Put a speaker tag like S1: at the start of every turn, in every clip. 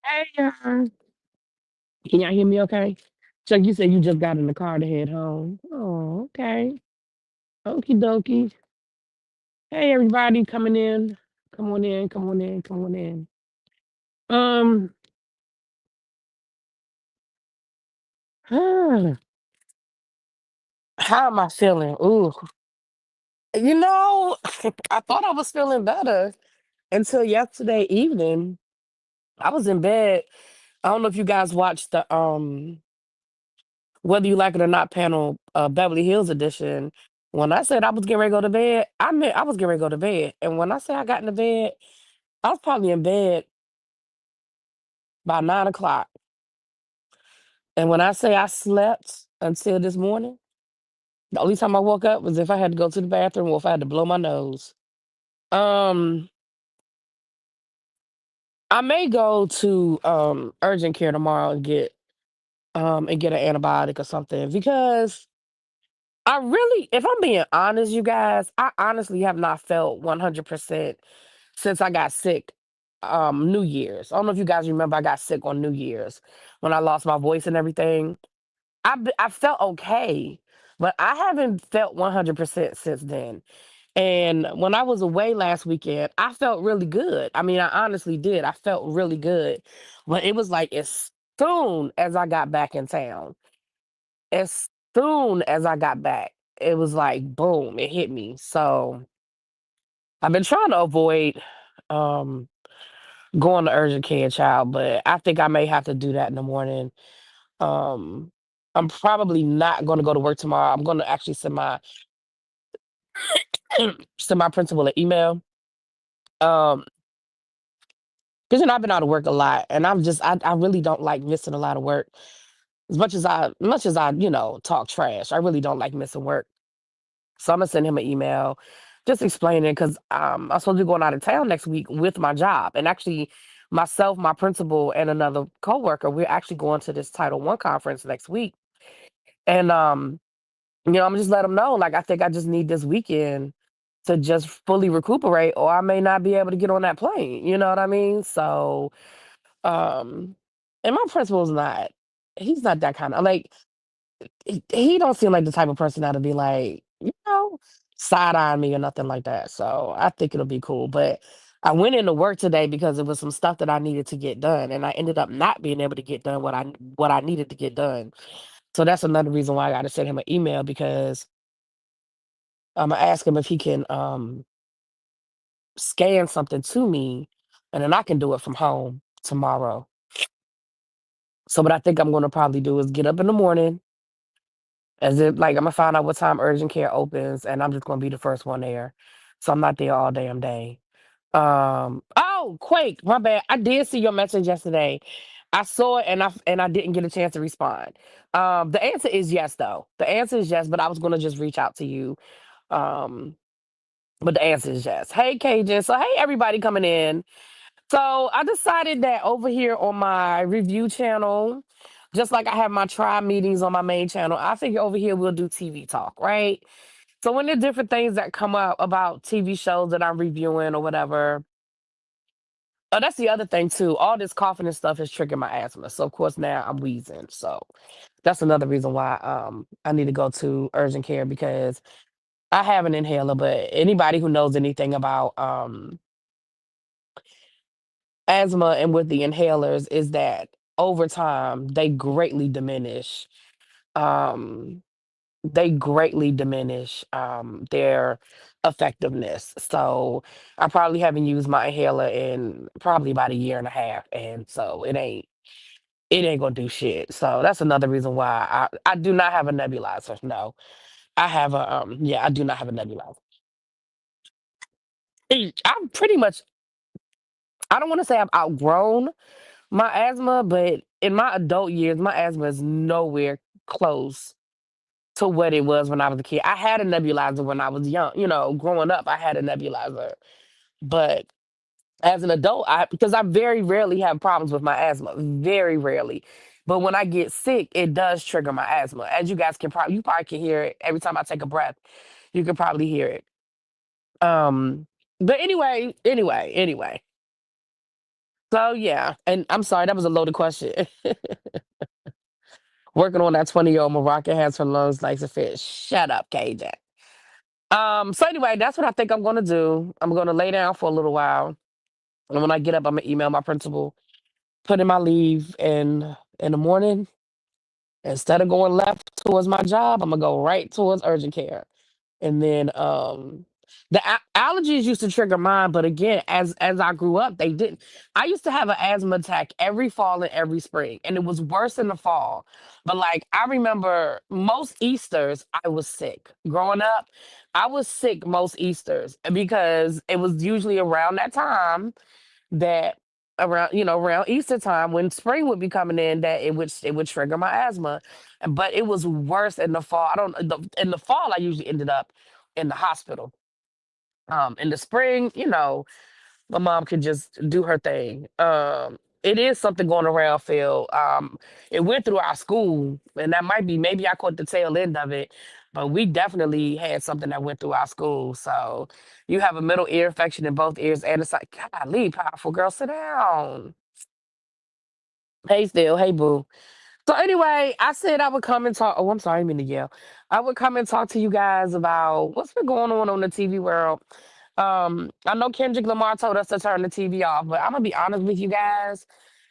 S1: Hey, y'all. Can y'all hear me okay? Chuck, you said you just got in the car to head home. Oh, okay. Okie dokie. Hey, everybody coming in. Come on in, come on in, come on in. Um, how am I feeling? Ooh, you know, I thought I was feeling better until yesterday evening. I was in bed. I don't know if you guys watched the Whether You Like It or Not panel, Beverly Hills edition. When I said I was getting ready to go to bed, I meant I was getting ready to go to bed. And when I say I got into bed, I was probably in bed by 9 o'clock. And when I say I slept until this morning, the only time I woke up was if I had to go to the bathroom or if I had to blow my nose. Um, I may go to urgent care tomorrow and get an antibiotic or something because I really, if I'm being honest, you guys, I honestly have not felt 100% since I got sick. New Year's. I don't know if you guys remember I got sick on New Year's when I lost my voice and everything. I felt okay, but I haven't felt 100% since then. And when I was away last weekend, I felt really good. I mean, I honestly did. I felt really good. But it was like as soon as I got back in town, as soon as I got back, it was like boom, it hit me. So I've been trying to avoid um going to urgent care, child, but I think I may have to do that in the morning. Um, I'm probably not going to go to work tomorrow. I'm going to actually send my principal an email. Um, because I've been out of work a lot, and I really don't like missing a lot of work. As much as I talk trash, I really don't like missing work. So I'm gonna send him an email, just explaining because I'm supposed to be going out of town next week with my job, and actually, myself, my principal, and another coworker, we're actually going to this Title I conference next week, and I'm just let them know like I think I just need this weekend to just fully recuperate, or I may not be able to get on that plane. You know what I mean? So, um, and my principal's not. He's not that kind of like he don't seem like the type of person that'll be like, side eyeing me or nothing like that. So I think it'll be cool. But I went into work today because it was some stuff that I needed to get done, and I ended up not being able to get done what I needed to get done. So that's another reason why I got to send him an email because I'm gonna ask him if he can scan something to me, and then I can do it from home tomorrow. So what I think I'm gonna probably do is get up in the morning, as if like I'm gonna find out what time urgent care opens, and I'm just gonna be the first one there. So I'm not there all damn day. Oh, Quake, my bad. I did see your message yesterday. I saw it and I didn't get a chance to respond. The answer is yes, though. The answer is yes, but I was gonna just reach out to you. Um, but the answer is yes. Hey, Cajun. So hey, everybody coming in. So I decided that over here on my review channel, just like I have my tribe meetings on my main channel, I figure over here we'll do TV talk, right? So when there are different things that come up about TV shows that I'm reviewing or whatever. Oh, that's the other thing too. All this coughing and stuff is triggering my asthma. So of course now I'm wheezing. So that's another reason why I need to go to urgent care because I have an inhaler, but anybody who knows anything about asthma and with the inhalers is that over time um their effectiveness. So I probably haven't used my inhaler in probably about a year and a half, and so it ain't gonna do shit. So that's another reason why I do not have a nebulizer. No, I have a yeah, I do not have a nebulizer. I'm pretty much, I don't want to say I've outgrown my asthma, but in my adult years, my asthma is nowhere close to what it was when I was a kid. I had a nebulizer when I was young, growing up, I had a nebulizer. But as an adult, because I very rarely have problems with my asthma, very rarely. But when I get sick, it does trigger my asthma. As you probably can hear it every time I take a breath. You can probably hear it. Um, but anyway. So yeah, and I'm sorry, that was a loaded question. Working on that 20-year-old Moroccan has her lungs like a fish. Shut up, KJ. So anyway, that's what I think I'm gonna do. I'm gonna lay down for a little while. And when I get up, I'm gonna email my principal, put in my leave, and in the morning, instead of going left towards my job, I'm gonna go right towards urgent care. And then the allergies used to trigger mine, but again, as I grew up, they didn't. I used to have an asthma attack every fall and every spring, and it was worse in the fall. But like I remember most Easters, I was sick. Growing up, I was sick most Easters because it was usually around that time that around around Easter time when spring would be coming in that it would trigger my asthma. But it was worse in the fall. I don't in the fall I usually ended up in the hospital. In the spring, my mom could just do her thing. It is something going around, Phil. It went through our school, and that might be maybe I caught the tail end of it, but we definitely had something that went through our school. So you have a middle ear infection in both ears, and it's like, golly, powerful girl, sit down. Hey, still, hey, boo. So anyway, I said I would come and talk. Oh, I'm sorry, I mean to yell. I would come and talk to you guys about what's been going on the TV world. I know Kendrick Lamar told us to turn the TV off, but I'm gonna be honest with you guys.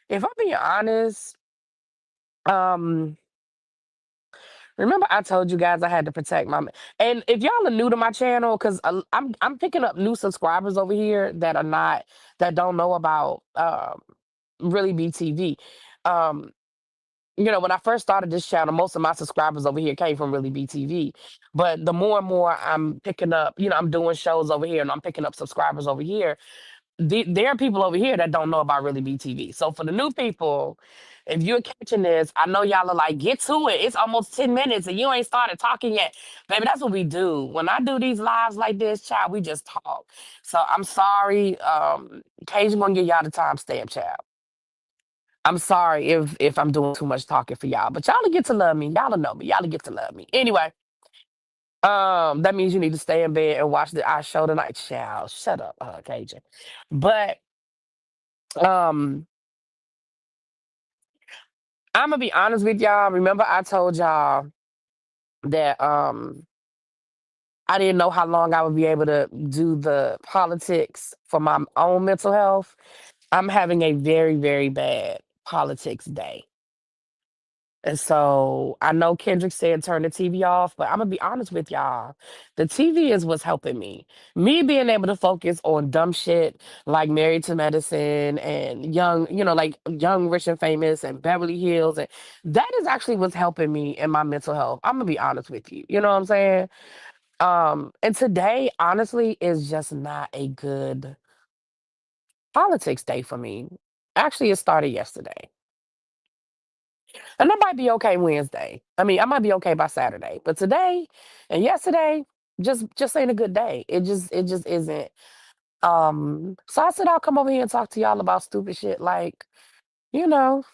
S1: If I'm being honest, um, remember I told you guys I had to protect and if y'all are new to my channel, because I'm picking up new subscribers over here that are not that don't know about really BTV. Um, when I first started this channel, most of my subscribers over here came from really BTV. But the more and more I'm picking up, I'm doing shows over here and I'm picking up subscribers over here. There are people over here that don't know about really BTV. So for the new people, if you're catching this, I know y'all are like, get to it. It's almost 10 minutes and you ain't started talking yet. Baby, that's what we do. When I do these lives like this, child, we just talk. So I'm sorry. Occasionally gonna give y'all the timestamp, child. I'm sorry if I'm doing too much talking for y'all, but y'all will get to love me. Y'all will know me. Y'all will get to love me. Anyway, that means you need to stay in bed and watch the I show tonight. Child, shut up, KJ. But um, I'm gonna be honest with y'all. Remember, I told y'all that I didn't know how long I would be able to do the politics for my own mental health. I'm having a very, very bad politics day. And so I know Kendrick said turn the TV off, but I'm gonna be honest with y'all. The TV is what's helping me. Me being able to focus on dumb shit like Married to Medicine and Young, like Young, Rich and Famous and Beverly Hills. And that is actually what's helping me in my mental health. I'm gonna be honest with you. You know what I'm saying? And today, honestly, is just not a good politics day for me. Actually, it started yesterday. And I might be okay Wednesday. I mean, I might be okay by Saturday. But today and yesterday just ain't a good day. It just isn't. So I said I'll come over here and talk to y'all about stupid shit like, you know,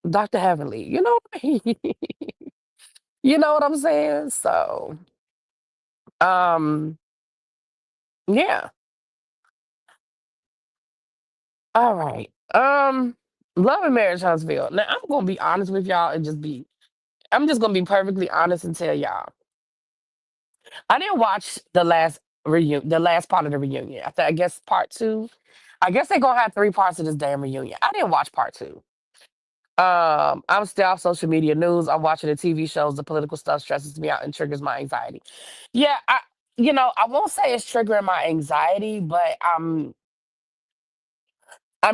S1: Dr. Heavenly. You know what I mean? You know what I'm saying? So um yeah. All right. Love and Marriage Huntsville. Now I'm gonna be honest with y'all and I'm just gonna be perfectly honest and tell y'all. I didn't watch the last part of the reunion. I guess part two. I guess they're gonna have three parts of this damn reunion. I didn't watch part two. I'm still off social media news. I'm watching the TV shows. The political stuff stresses me out and triggers my anxiety. Yeah, I won't say it's triggering my anxiety, but I'm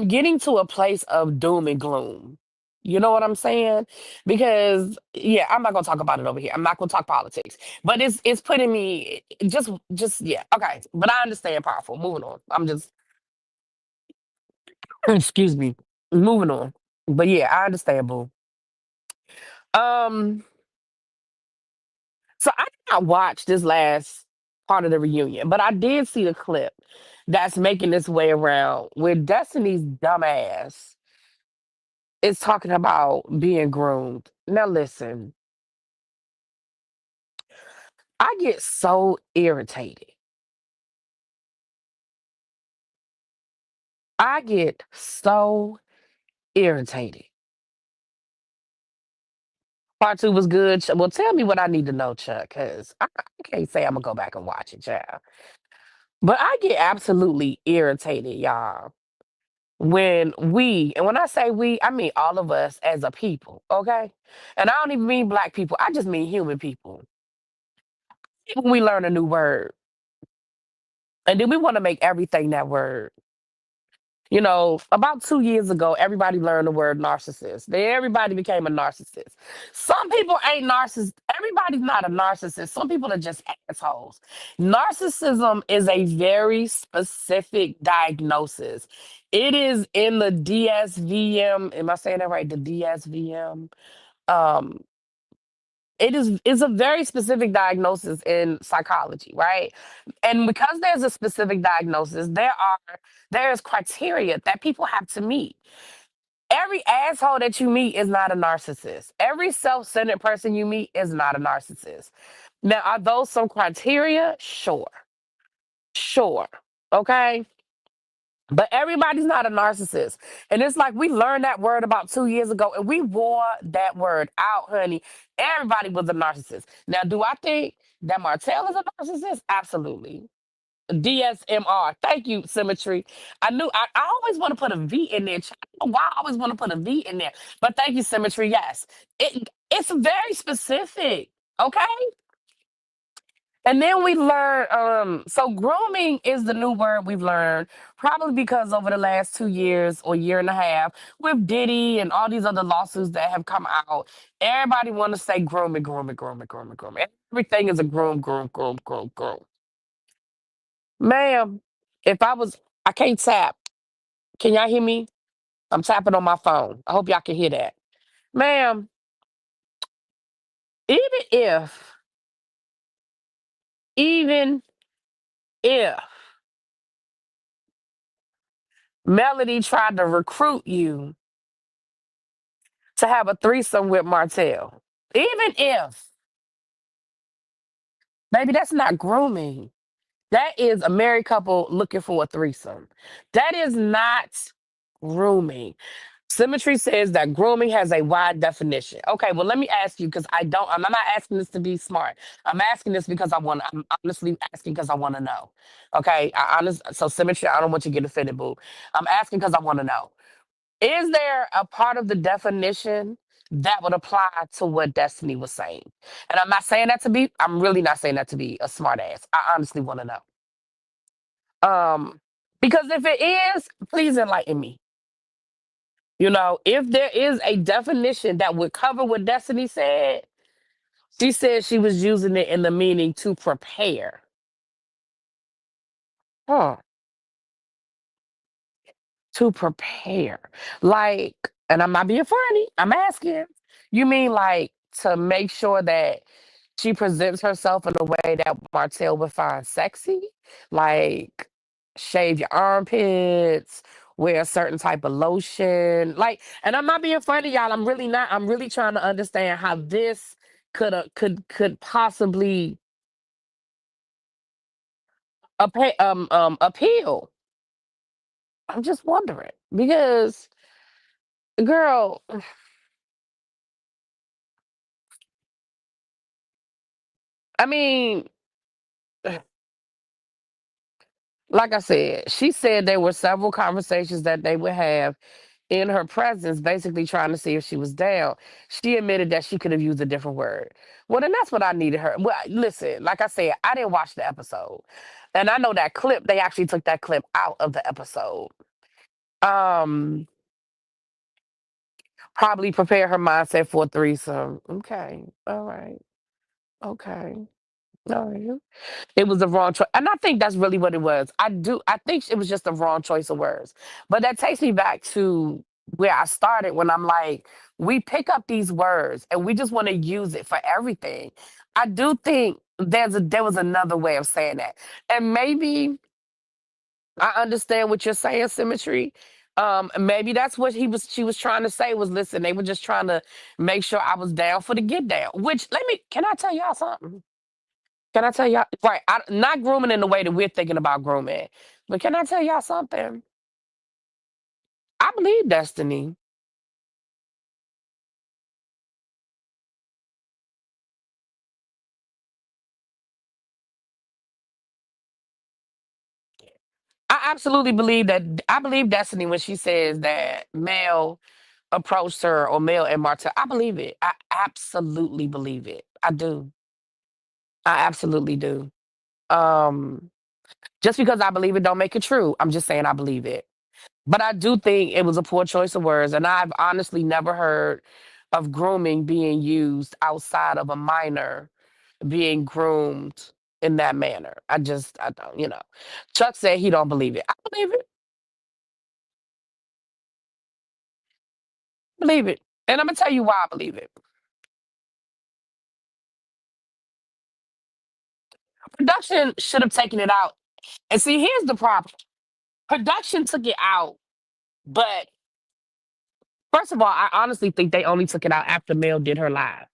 S1: getting to a place of doom and gloom. You know what I'm saying? Because yeah, I'm not gonna talk about it over here. I'm not gonna talk politics. But it's putting me just yeah, okay. But I understand powerful. Moving on. I'm just excuse me. Moving on. But yeah, I understand, boo. Um, so I did not watch this last part of the reunion, but I did see the clip that's making its way around where Destiny's dumbass is talking about being groomed. Now listen, I get so irritated. I get so Irritated. Part two was good. Well, tell me what I need to know, Chuck, because I can't say I'm gonna go back and watch it, child. But I get absolutely irritated, y'all, and when I say we, I mean all of us as a people, okay? And I don't even mean black people, I just mean human people. When we learn a new word, and then we want to make everything that word. About 2 years ago, everybody learned the word narcissist. Then everybody became a narcissist. Some people ain't narcissists. Everybody's not a narcissist. Some people are just assholes. Narcissism is a very specific diagnosis. It is in the DSVM. Am I saying that right? The DSVM. Um, it's a very specific diagnosis in psychology, right? And because there's a specific diagnosis, there's criteria that people have to meet. Every asshole that you meet is not a narcissist. Every self-centered person you meet is not a narcissist. Now, are those some criteria? Sure. Sure. Okay. But everybody's not a narcissist. And it's like we learned that word about 2 years ago and we wore that word out, honey. Everybody was a narcissist. Now, do I think that Martell is a narcissist? Absolutely. DSMR. Thank you, Symmetry. I always want to put a V in there. I don't know why I always want to put a V in there. But thank you, Symmetry. Yes. It's very specific. Okay. And then we learn, so grooming is the new word we've learned, probably because over the last 2 years or year and a half, with Diddy and all these other lawsuits that have come out, everybody want to say grooming, grooming, grooming, grooming, grooming. Everything is a groom, groom, groom, groom, groom. Ma'am, if I was, I can't tap. Can y'all hear me? I'm tapping on my phone. I hope y'all can hear that. Ma'am, even if, even if Melody tried to recruit you to have a threesome with Martell. Even if, baby, that's not grooming. That is a married couple looking for a threesome. That is not grooming. Symmetry says that grooming has a wide definition. Okay, well, let me ask you because I'm not asking this to be smart. I'm asking this because I'm honestly asking because I want to know. Okay, so Symmetry, I don't want you to get offended, boo. I'm asking because I want to know. Is there a part of the definition that would apply to what Destiny was saying? And I'm really not saying that to be a smart ass. I honestly want to know. Because if it is, please enlighten me. If there is a definition that would cover what Destiny said, she said she was using it in the meaning to prepare. Huh. To prepare. Like, and I'm not being funny, I'm asking. You mean like to make sure that she presents herself in a way that Martell would find sexy? Like, shave your armpits, wear a certain type of lotion. Like, and I'm not being funny, y'all. I'm really not. I'm really trying to understand how this could possibly appeal. I'm just wondering because, girl, I mean, like I said, she said there were several conversations that they would have in her presence, basically trying to see if she was down. She admitted that she could have used a different word. Well, then that's what I needed her. Well, listen, like I said, I didn't watch the episode. And I know that clip, they actually took that clip out of the episode. Um, Probably prepare her mindset for a threesome. Okay. All right. Okay. All right. It was the wrong choice. And I think that's really what it was. I think it was just the wrong choice of words. But that takes me back to where I started when I'm like, we pick up these words and we just want to use it for everything. I do think there was another way of saying that. And maybe I understand what you're saying, Symmetry. Maybe that's what she was trying to say was listen, they were just trying to make sure I was down for the get down. Which can I tell y'all something? Can I tell y'all? Right, not grooming in the way that we're thinking about grooming, but can I tell y'all something? I believe Destiny. absolutely believe that. I believe Destiny when she says that Mel approached her or Mel and Martell. I believe it. I absolutely believe it. I do. I absolutely do. Um, just because I believe it don't make it true. I'm just saying I believe it. But I do think it was a poor choice of words, and I've honestly never heard of grooming being used outside of a minor being groomed in that manner. I don't, Chuck said he don't believe it. I believe it. Believe it. And I'm gonna tell you why I believe it. Production should have taken it out. And see, here's the problem. Production took it out, but first of all, I honestly think they only took it out after Mel did her live.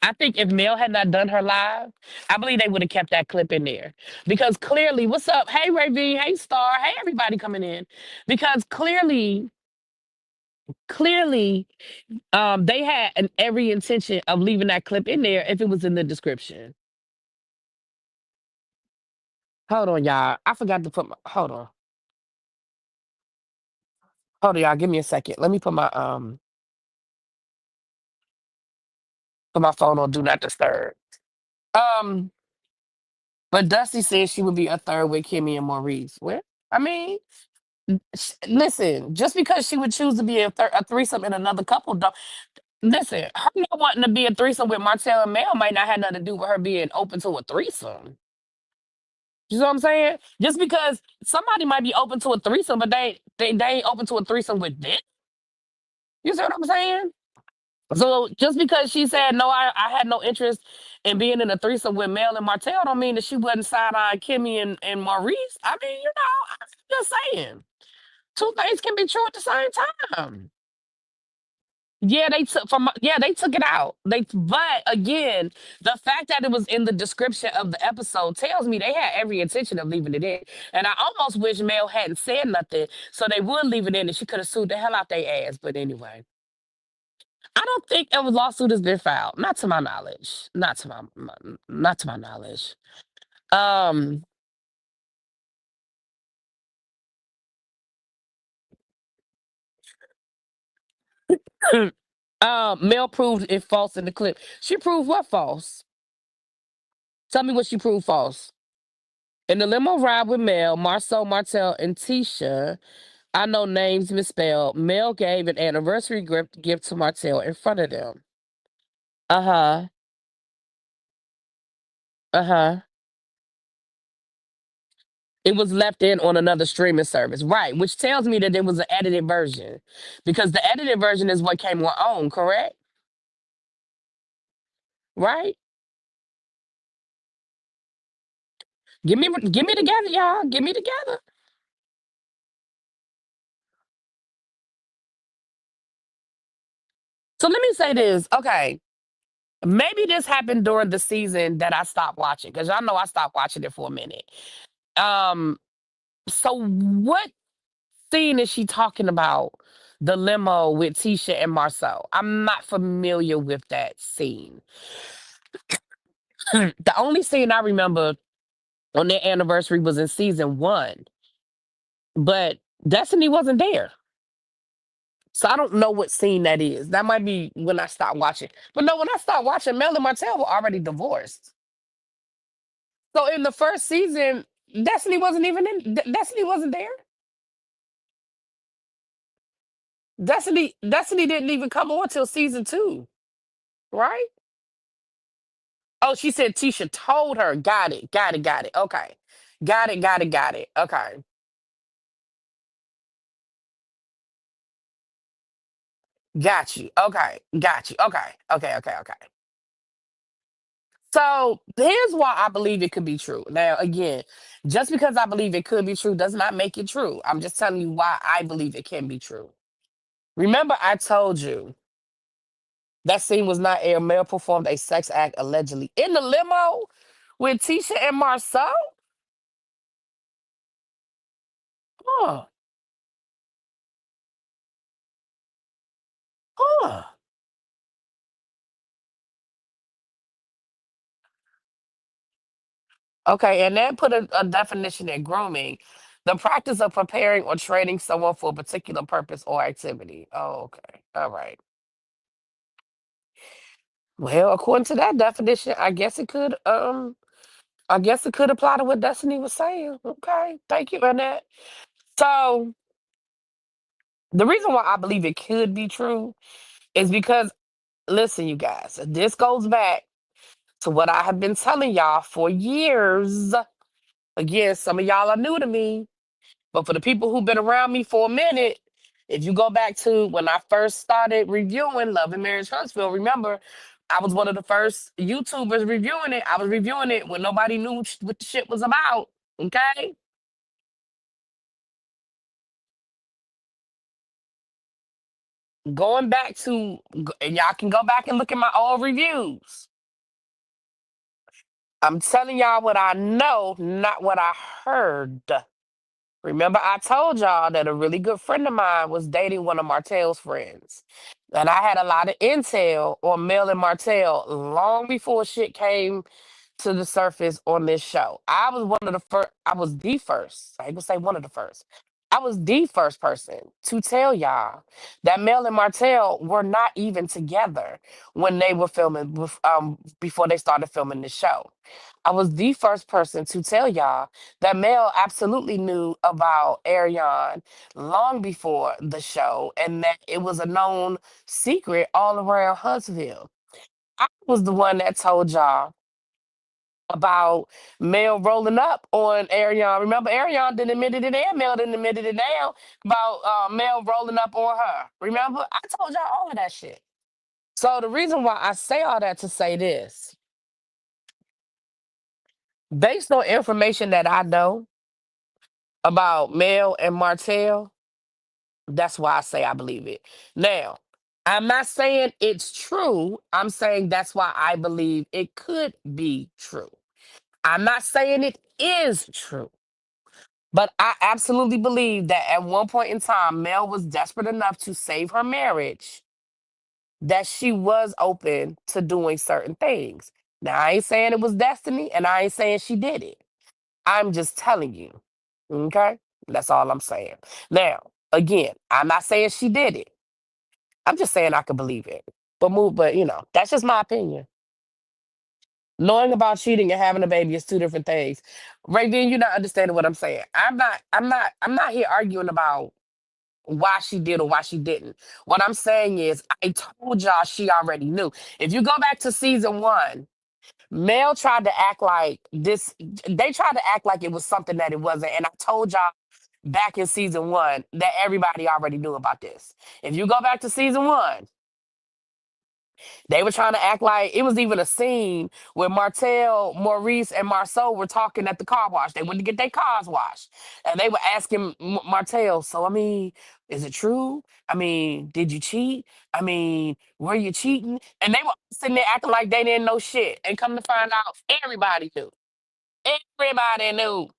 S1: I think if Mel had not done her live, I believe they would have kept that clip in there. Because clearly, what's up? Hey, Ray V. Hey, Star. Hey, everybody coming in. Because clearly, they had every intention of leaving that clip in there if it was in the description. Hold on, y'all. I forgot to put my. Hold on, y'all. Give me a second. Let me put my phone on Do Not Disturb. Um, but Dusty said she would be a third with Kimmy and Maurice. Well, I mean, listen, just because she would choose to be a threesome in another couple, don't listen. Her not wanting to be a threesome with Martell and Mel might not have nothing to do with her being open to a threesome. You know what I'm saying? Just because somebody might be open to a threesome, but they ain't open to a threesome with them. You see what I'm saying? So just because she said no, I had no interest in being in a threesome with Mel and Martell, don't mean that she wasn't side eyeing Kimmy and Maurice. I mean, I'm just saying. Two things can be true at the same time. They took it out. But again, the fact that it was in the description of the episode tells me they had every intention of leaving it in. And I almost wish Mel hadn't said nothing so they would leave it in and she could have sued the hell out their ass. But anyway. I don't think a lawsuit has been filed. Not to my knowledge. Not to my knowledge. Um Mel proved it false in the clip. She proved what false? Tell me what she proved false. In the limo ride with Mel, Marcel, Martel, and Tisha, I know names misspelled. Mel gave an anniversary gift to Martel in front of them. Uh-huh. Uh-huh. It was left in on another streaming service. Right, which tells me that there was an edited version. Because the edited version is what came on, correct? Right? Give me together, y'all. Give me together. So let me say this. Okay. Maybe this happened during the season that I stopped watching, because y'all know I stopped watching it for a minute. Um, so what scene is she talking about? The limo with Tisha and Marcel. I'm not familiar with that scene. The only scene I remember on their anniversary was in season one, but Destiny wasn't there. So I don't know what scene that is. That might be when I stopped watching. But no, when I stopped watching, Mel and Martell were already divorced. So in the first season, Destiny wasn't even in. Destiny wasn't there. Destiny didn't even come on till season two, right? Oh, she said Tisha told her. Got it. Got it. Got it. Okay. Got it. Got it. Got it. Okay. Got you. Okay. Got you. Okay. Okay. Okay. Okay. So here's why I believe it could be true. Now, again, just because I believe it could be true does not make it true. I'm just telling you why I believe it can be true. Remember, I told you that scene was not aired. Mel performed a sex act allegedly in the limo with Tisha and Marcel. Huh. Huh. Okay, and that put a definition in grooming. The practice of preparing or training someone for a particular purpose or activity. Oh, okay. All right. Well, according to that definition, I guess it could apply to what Destiny was saying. Okay. Thank you, Annette. So the reason why I believe it could be true is because, listen, you guys, this goes back to what I have been telling y'all for years. Again, some of y'all are new to me, but for the people who've been around me for a minute, if you go back to when I first started reviewing Love and Marriage Huntsville, remember, I was one of the first YouTubers reviewing it. I was reviewing it when nobody knew what the shit was about. Okay? Going back to, and y'all can go back and look at my old reviews. I'm telling y'all what I know, not what I heard. Remember, I told y'all that a really good friend of mine was dating one of Martell's friends. And I had a lot of intel on Mel and Martell long before shit came to the surface on this show. I was one of the first, I was the first, I ain't gonna say one of the first. I was the first person to tell y'all that Mel and Martell were not even together when they were filming, before they started filming the show. I was the first person to tell y'all that Mel absolutely knew about Ariane long before the show and that it was a known secret all around Huntsville. I was the one that told y'all about Mel rolling up on Ariane. Remember, Ariane didn't admit it, and Mel didn't admit it now about Mel rolling up on her. Remember, I told y'all all of that shit. So the reason why I say all that to say this, based on information that I know about Mel and Martell, that's why I say I believe it. Now, I'm not saying it's true. I'm saying that's why I believe it could be true. I'm not saying it is true. But I absolutely believe that at one point in time, Mel was desperate enough to save her marriage that she was open to doing certain things. Now, I ain't saying it was destiny, and I ain't saying she did it. I'm just telling you. Okay? That's all I'm saying. Now, again, I'm not saying she did it. I'm just saying I could believe it. But that's just my opinion. Knowing about cheating and having a baby is two different things. Raven, you're not understanding what I'm saying. I'm not here arguing about why she did or why she didn't. What I'm saying is I told y'all she already knew. If you go back to season one, Mel tried to act like this, they tried to act like it was something that it wasn't. And I told y'all back in season one that everybody already knew about this. If you go back to season one, they were trying to act like it was even a scene where Martell, Maurice, and Marceau were talking at the car wash. They went to get their cars washed. And they were asking Martell, so, I mean, is it true? I mean, did you cheat? I mean, were you cheating? And they were sitting there acting like they didn't know shit. And come to find out, everybody knew. Everybody knew.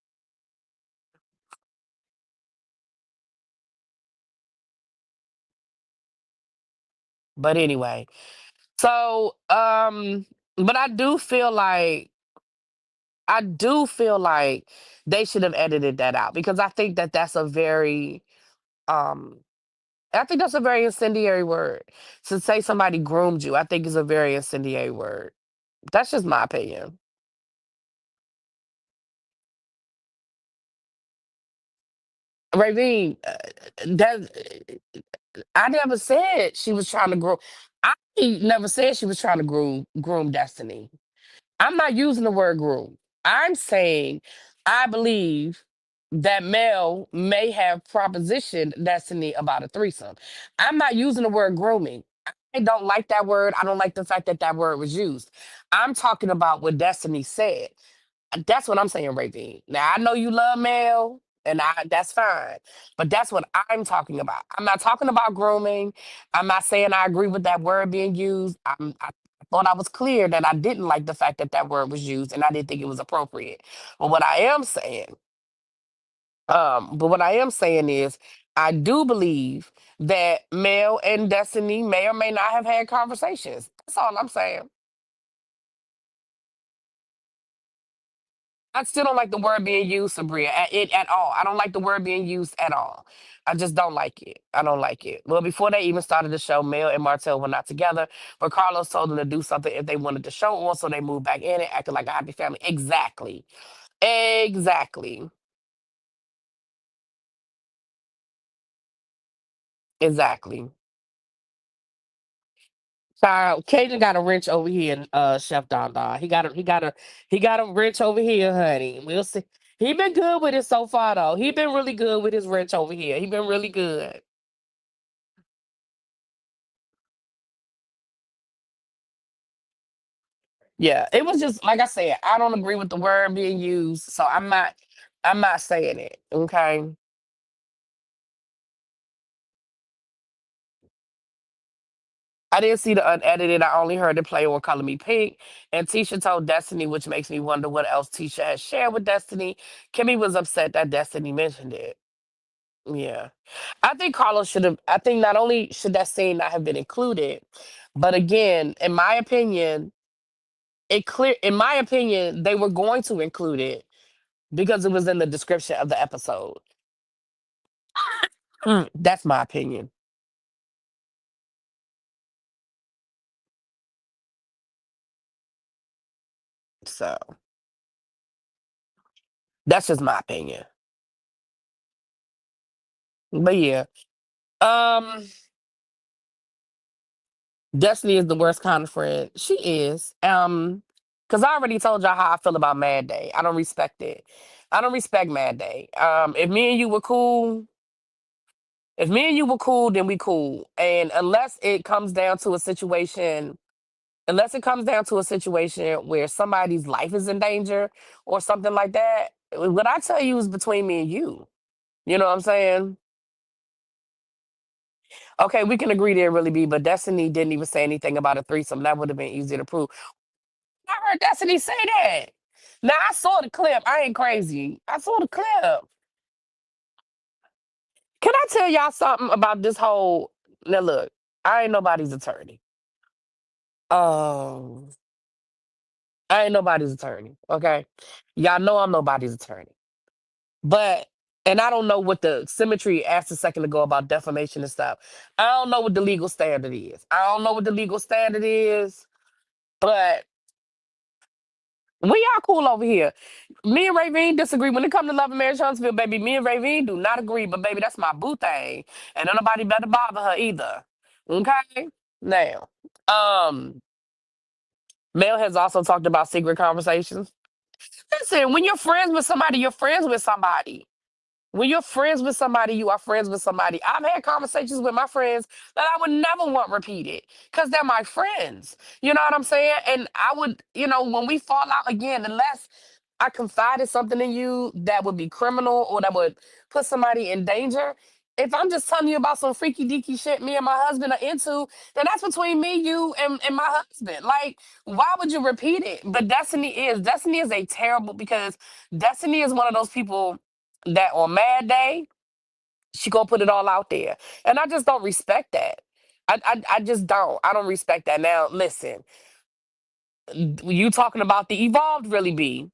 S1: But anyway, so, but I do feel like they should have edited that out because I think that that's a very um I think that's a very incendiary word. To say somebody groomed you, I think is a very incendiary word. That's just my opinion. Ravine, that I never said she was trying to groom. I never said she was trying to groom Destiny. I'm not using the word groom. I'm saying I believe that Mel may have propositioned Destiny about a threesome. I'm not using the word grooming. I don't like that word. I don't like the fact that that word was used. I'm talking about what Destiny said. That's what I'm saying, Ravine. Now I know you love Mel, and that's fine. But that's what I'm talking about. I'm not talking about grooming. I'm not saying I agree with that word being used. I thought I was clear that I didn't like the fact that that word was used, and I didn't think it was appropriate. But what I am saying, is, I do believe that Mel and Destiny may or may not have had conversations. That's all I'm saying. I still don't like the word being used, Sabria, at all. I don't like the word being used at all. I just don't like it. I don't like it. Well, before they even started the show, Mel and Martell were not together, but Carlos told them to do something if they wanted the show on, so they moved back in and acted like a happy family. Exactly. Exactly. Exactly. Child, Cajun got a wrench over here, Chef Don Don. He got a wrench over here, honey. We'll see. He been good with it so far, though. He been really good with his wrench over here. He been really good. Yeah, it was just like I said. I don't agree with the word being used, so I'm not. I'm not saying it. Okay. I didn't see the unedited. I only heard the play or color me pink. And Tisha told Destiny, which makes me wonder what else Tisha has shared with Destiny. Kimmy was upset that Destiny mentioned it. Yeah. I think Carlos should have, I think not only should that scene not have been included, but again, in my opinion, in my opinion, they were going to include it because it was in the description of the episode. That's my opinion. So that's just my opinion. But yeah. Um, Destiny is the worst kind of friend. She is. Because I already told y'all how I feel about Mad Day. I don't respect it. I don't respect Mad Day. If me and you were cool, if me and you were cool, then we cool. And unless it comes down to a situation where somebody's life is in danger or something like that, what I tell you is between me and you. You know what I'm saying? Okay, we can agree there really be, but Destiny didn't even say anything about a threesome. That would have been easy to prove. I heard Destiny say that. Now I saw the clip. I ain't crazy. I saw the clip. Can I tell y'all something about this whole? Now look, I ain't nobody's attorney. Um, I ain't nobody's attorney. Okay, y'all know I'm nobody's attorney. But and I don't know what the symmetry asked a second ago about defamation and stuff. I don't know what the legal standard is. I don't know what the legal standard is, but we are cool over here. Me and Ravine disagree when it comes to love and marriage Huntsville, baby. Me and Ravine do not agree, but baby, that's my boo thing, and ain't nobody better bother her either. Okay, now, um, Mel has also talked about secret conversations. Listen, when you're friends with somebody, you're friends with somebody. When you're friends with somebody, you are friends with somebody. I've had conversations with my friends that I would never want repeated because they're my friends. You know what I'm saying? And I would, when we fall out again, unless I confided something in you that would be criminal or that would put somebody in danger. If I'm just telling you about some freaky deaky shit me and my husband are into, then that's between me, you, and my husband. Like, why would you repeat it? But Destiny is a terrible because Destiny is one of those people that on Mad Day, she gonna put it all out there. And I just don't respect that. I just don't. I don't respect that. Now, listen, you talking about the evolved really be.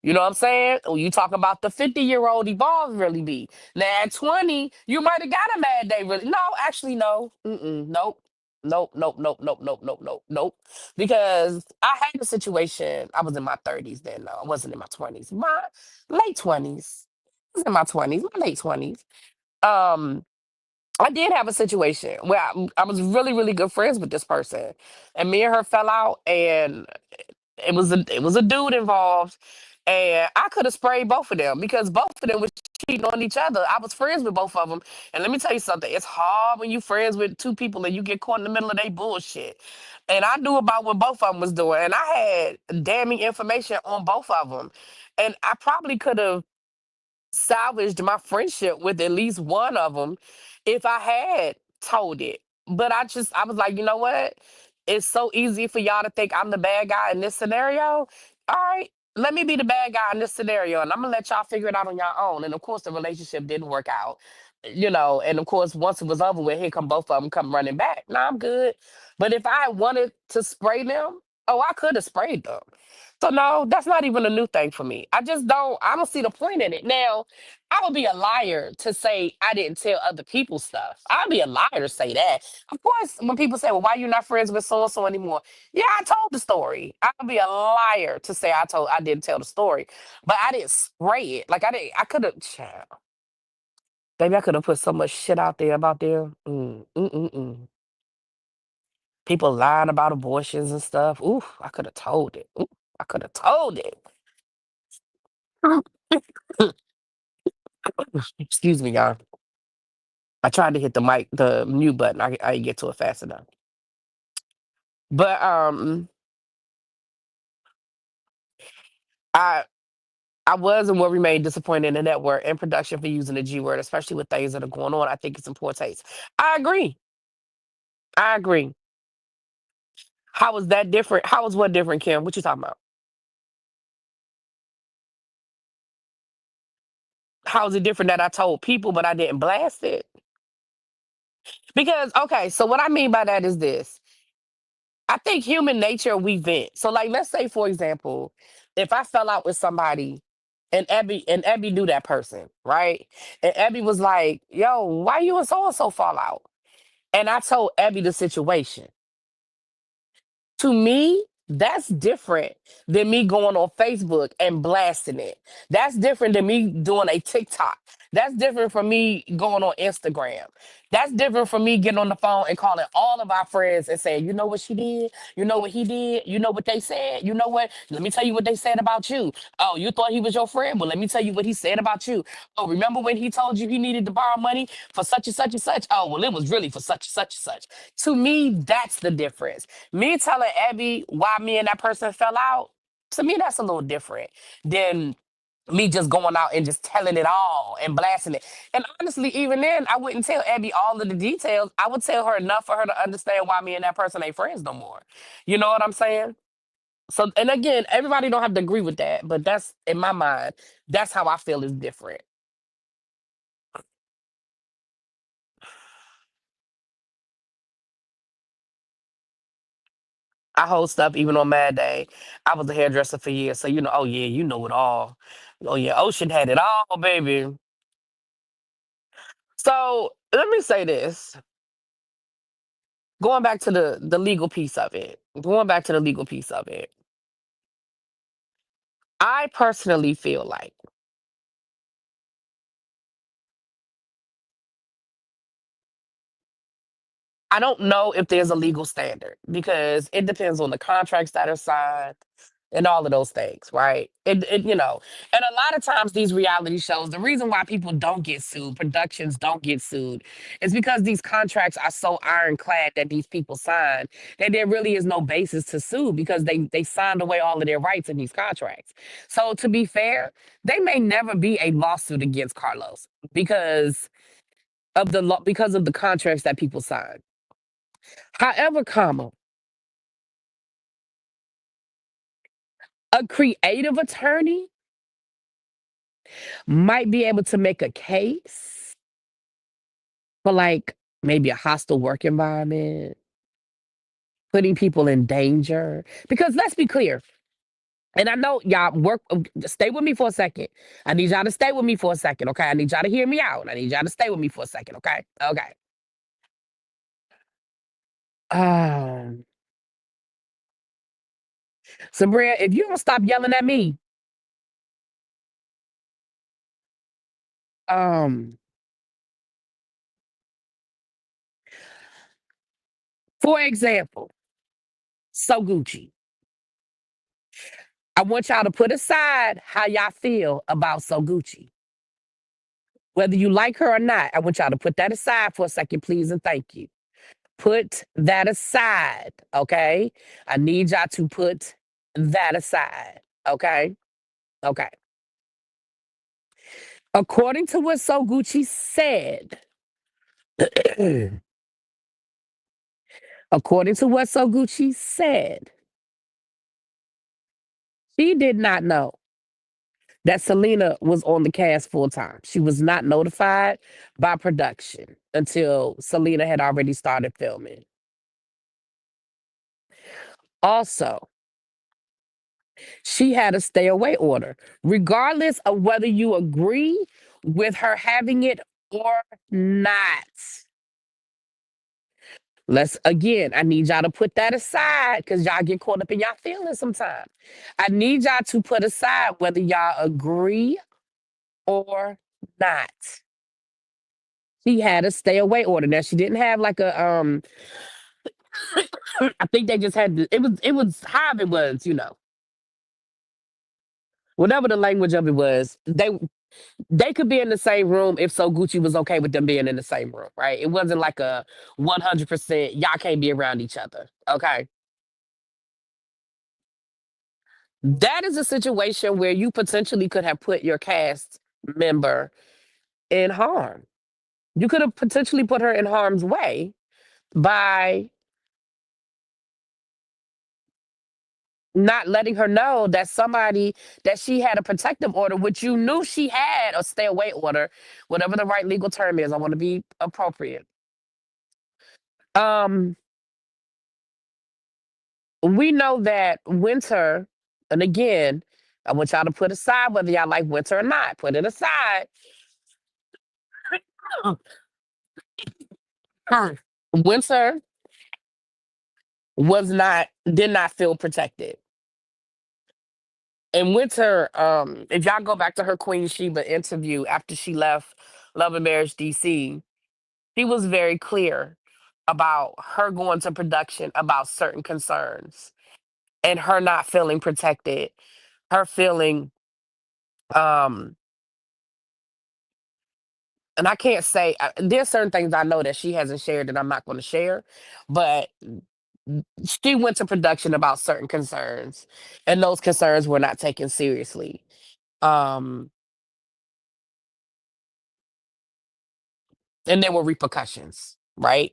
S1: You know what I'm saying? Or you talking about the 50-year-old evolved really be. Now at 20, you might have got a mad day really. No, actually, no. Mm-mm, nope. Nope, nope, nope, nope, nope, nope, nope, nope. Because I had a situation, I was in my 30s then, no, I wasn't in my 20s. My late 20s. I was in my 20s, my late 20s. Um, I did have a situation where I was really, really good friends with this person. And me and her fell out and it was a dude involved, and I could have sprayed both of them because both of them was cheating on each other. I was friends with both of them, and let me tell you something: it's hard when you friends with two people and you get caught in the middle of their bullshit. And I knew about what both of them was doing, and I had damning information on both of them, and I probably could have salvaged my friendship with at least one of them if I had told it. But I was like, you know what? It's so easy for y'all to think I'm the bad guy in this scenario. All right, let me be the bad guy in this scenario, and I'm gonna let y'all figure it out on your own. And of course, the relationship didn't work out, And of course, once it was over with, here come both of them come running back. Nah, I'm good. But if I wanted to spray them, Oh, I could have sprayed them. So no, that's not even a new thing for me. I don't see the point in it. Now, I would be a liar to say I didn't tell other people stuff. I'd be a liar to say that. Of course, when people say, well, why you not friends with so and so anymore? Yeah, I told the story. I would be a liar to say I didn't tell the story. But I didn't spray it. Like I could have maybe I could have put so much shit out there about them. People lying about abortions and stuff. Ooh, I could have told it. Ooh, I could have told it. Excuse me, y'all. I tried to hit the mute button. I didn't get to it fast enough. But I I was and will remain disappointed in the network and production for using the G word, especially with things that are going on. I think it's in poor taste. I agree. I agree. How was that different? How was what different, Kim? What you talking about? How is it different that I told people but I didn't blast it? Because okay, so what I mean by that is this. I think human nature, we vent. So, like, let's say, for example, if I fell out with somebody and Abby knew that person, right? And Abby was like, yo, why you and so and so fall out? And I told Abby the situation. To me, that's different than me going on Facebook and blasting it. That's different than me doing a TikTok. That's different from me going on Instagram. That's different from me getting on the phone and calling all of our friends and saying, you know what she did? You know what he did? You know what they said? You know what? Let me tell you what they said about you. Oh, you thought he was your friend? Well, let me tell you what he said about you. Oh, remember when he told you he needed to borrow money for such and such and such? Oh, well, it was really for such and such and such. To me, that's the difference. Me telling Abby why me and that person fell out, to me, that's a little different than me just going out and just telling it all and blasting it. And honestly, even then, I wouldn't tell Abby all of the details. I would tell her enough for her to understand why me and that person ain't friends no more. You know what I'm saying? So, and again, everybody don't have to agree with that, but that's in my mind, that's how I feel is different. I hold stuff even on Mad Day. I was a hairdresser for years, so oh yeah, you know it all. Oh yeah, Ocean had it all, baby. So let me say this. Going back to the legal piece of it. Going back to the legal piece of it. I personally feel like I don't know if there's a legal standard because it depends on the contracts that are signed and all of those things, right? And a lot of times these reality shows, the reason why people don't get sued, productions don't get sued, is because these contracts are so ironclad that these people sign that there really is no basis to sue because they signed away all of their rights in these contracts. So to be fair, they may never be a lawsuit against Carlos because of the law because of the contracts that people sign. However, a creative attorney might be able to make a case for like maybe a hostile work environment, putting people in danger. Because let's be clear, and I know y'all stay with me for a second. I need y'all to stay with me for a second, okay? I need y'all to hear me out. I need y'all to stay with me for a second, okay? Okay. Um, Sabria, if you don't stop yelling at me, um, for example, so Gucci. I want y'all to put aside how y'all feel about So Gucci. Whether you like her or not, I want y'all to put that aside for a second, please, and thank you. Put that aside, okay? I need y'all to put that aside, okay? Okay. According to what So Gucci said, according to what So Gucci said, she did not know that Selena was on the cast full time. She was not notified by production until Selena had already started filming. Also, She had a stay away order, regardless of whether you agree with her having it or not. Let's again, I need y'all to put that aside because y'all get caught up in y'all feelings sometimes. I need y'all to put aside whether y'all agree or not. She had a stay away order. Now she didn't have like a I think they just had it was how it was, whatever the language of it was. They could be in the same room if so Gucci was okay with them being in the same room, right? It wasn't like a 100% y'all can't be around each other. Okay. That is a situation where you potentially could have put your cast member in harm. You could have potentially put her in harm's way by not letting her know that she had a protective order, which you knew she had a stay away order, whatever the right legal term is. I want to be appropriate. Um, we know that winter, and again, I want y'all to put aside whether y'all like winter or not. Put it aside. Winter did not feel protected. And Winter, if y'all go back to her Queen Sheba interview after she left Love and Marriage DC, she was very clear about her going to production about certain concerns and her not feeling protected, her feeling, um, and I can't say there's certain things I know that she hasn't shared that I'm not going to share, but she went to production about certain concerns, and those concerns were not taken seriously. Um, and there were repercussions, right?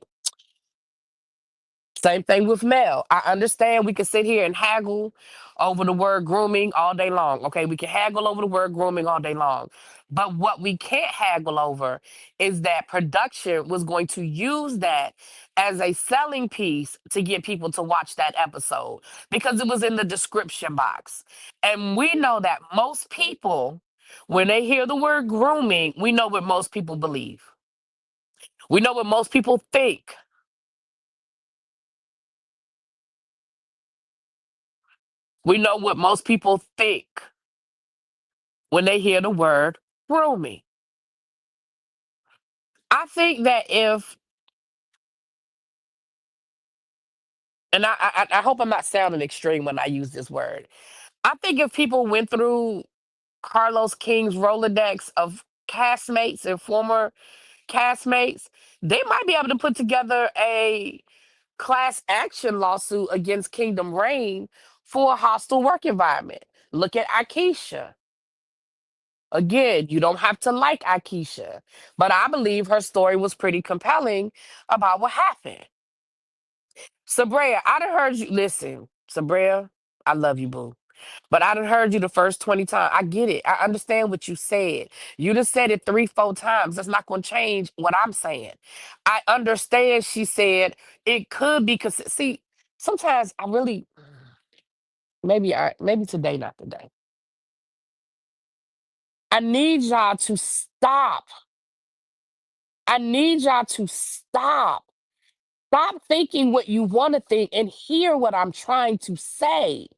S1: Same thing with Mel. I understand we can sit here and haggle over the word grooming all day long. Okay, we can haggle over the word grooming all day long. But what we can't haggle over is that production was going to use that as a selling piece to get people to watch that episode because it was in the description box. And we know that most people, when they hear the word grooming, we know what most people believe. We know what most people think. We know what most people think when they hear the word grooming. I think that if, and I hope I'm not sounding extreme when I use this word. I think if people went through Carlos King's Rolodex of castmates and former castmates, they might be able to put together a class action lawsuit against Kingdom Reign for a hostile work environment. Look at Akeisha. Again, you don't have to like Akeisha, but I believe her story was pretty compelling about what happened. Sabrea, I done heard you. Listen, Sabrea, I love you, boo. But I done heard you the first 20 times. I get it. I understand what you said. You done said it three, four times. That's not going to change what I'm saying. I understand she said it could be because, see, sometimes I really, maybe today, not today. I need y'all to stop. I need y'all to stop. Stop thinking what you want to think and hear what I'm trying to say.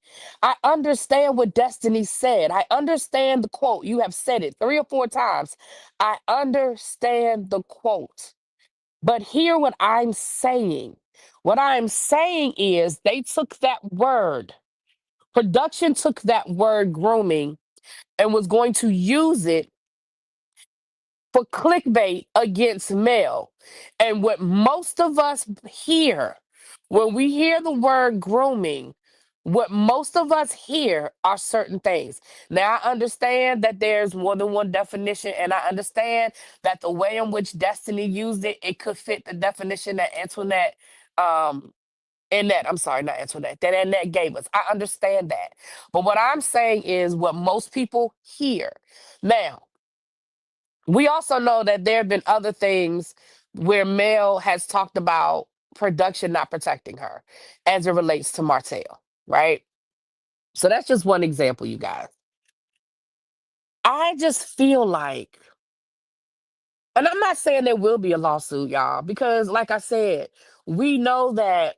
S1: I understand what Destiny said. I understand the quote. You have said it three or four times. I understand the quote. But hear what I'm saying. What I'm saying is they took that word, production took that word grooming and was going to use it for clickbait against male. And what most of us hear when we hear the word grooming, what most of us hear are certain things. Now, I understand that there's more than one definition, and I understand that the way in which Destiny used it, it could fit the definition that Antoinette, I'm sorry, not Antoinette, that Annette gave us. I understand that. But what I'm saying is what most people hear. Now, we also know that there have been other things where Mel has talked about production not protecting her as it relates to Martell, right? So that's just one example, you guys. I just feel like, and I'm not saying there will be a lawsuit, y'all, because like I said, we know that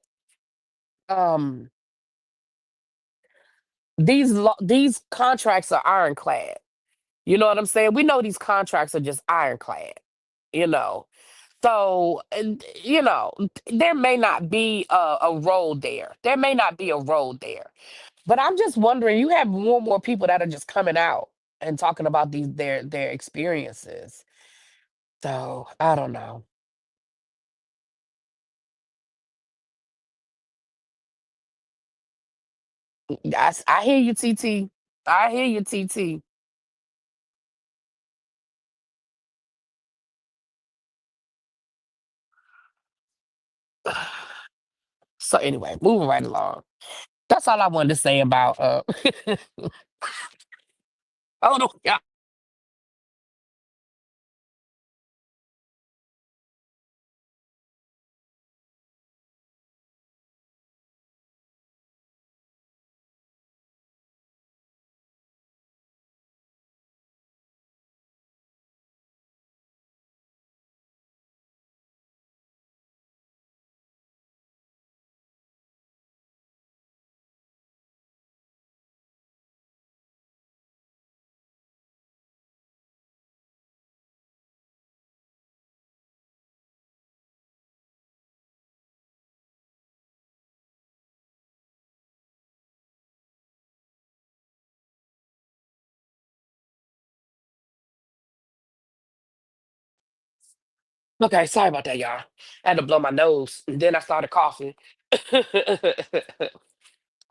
S1: um these contracts are ironclad. You know what I'm saying? We know these contracts are just ironclad, you know. So, there may not be a road there. There may not be a road there. But I'm just wondering, you have more and more people that are just coming out and talking about their experiences. So, I don't know. I hear you, TT. I hear you, TT. So anyway, moving right along. That's all I wanted to say about oh no, yeah. Okay, sorry about that, y'all. I had to blow my nose. And then I started coughing.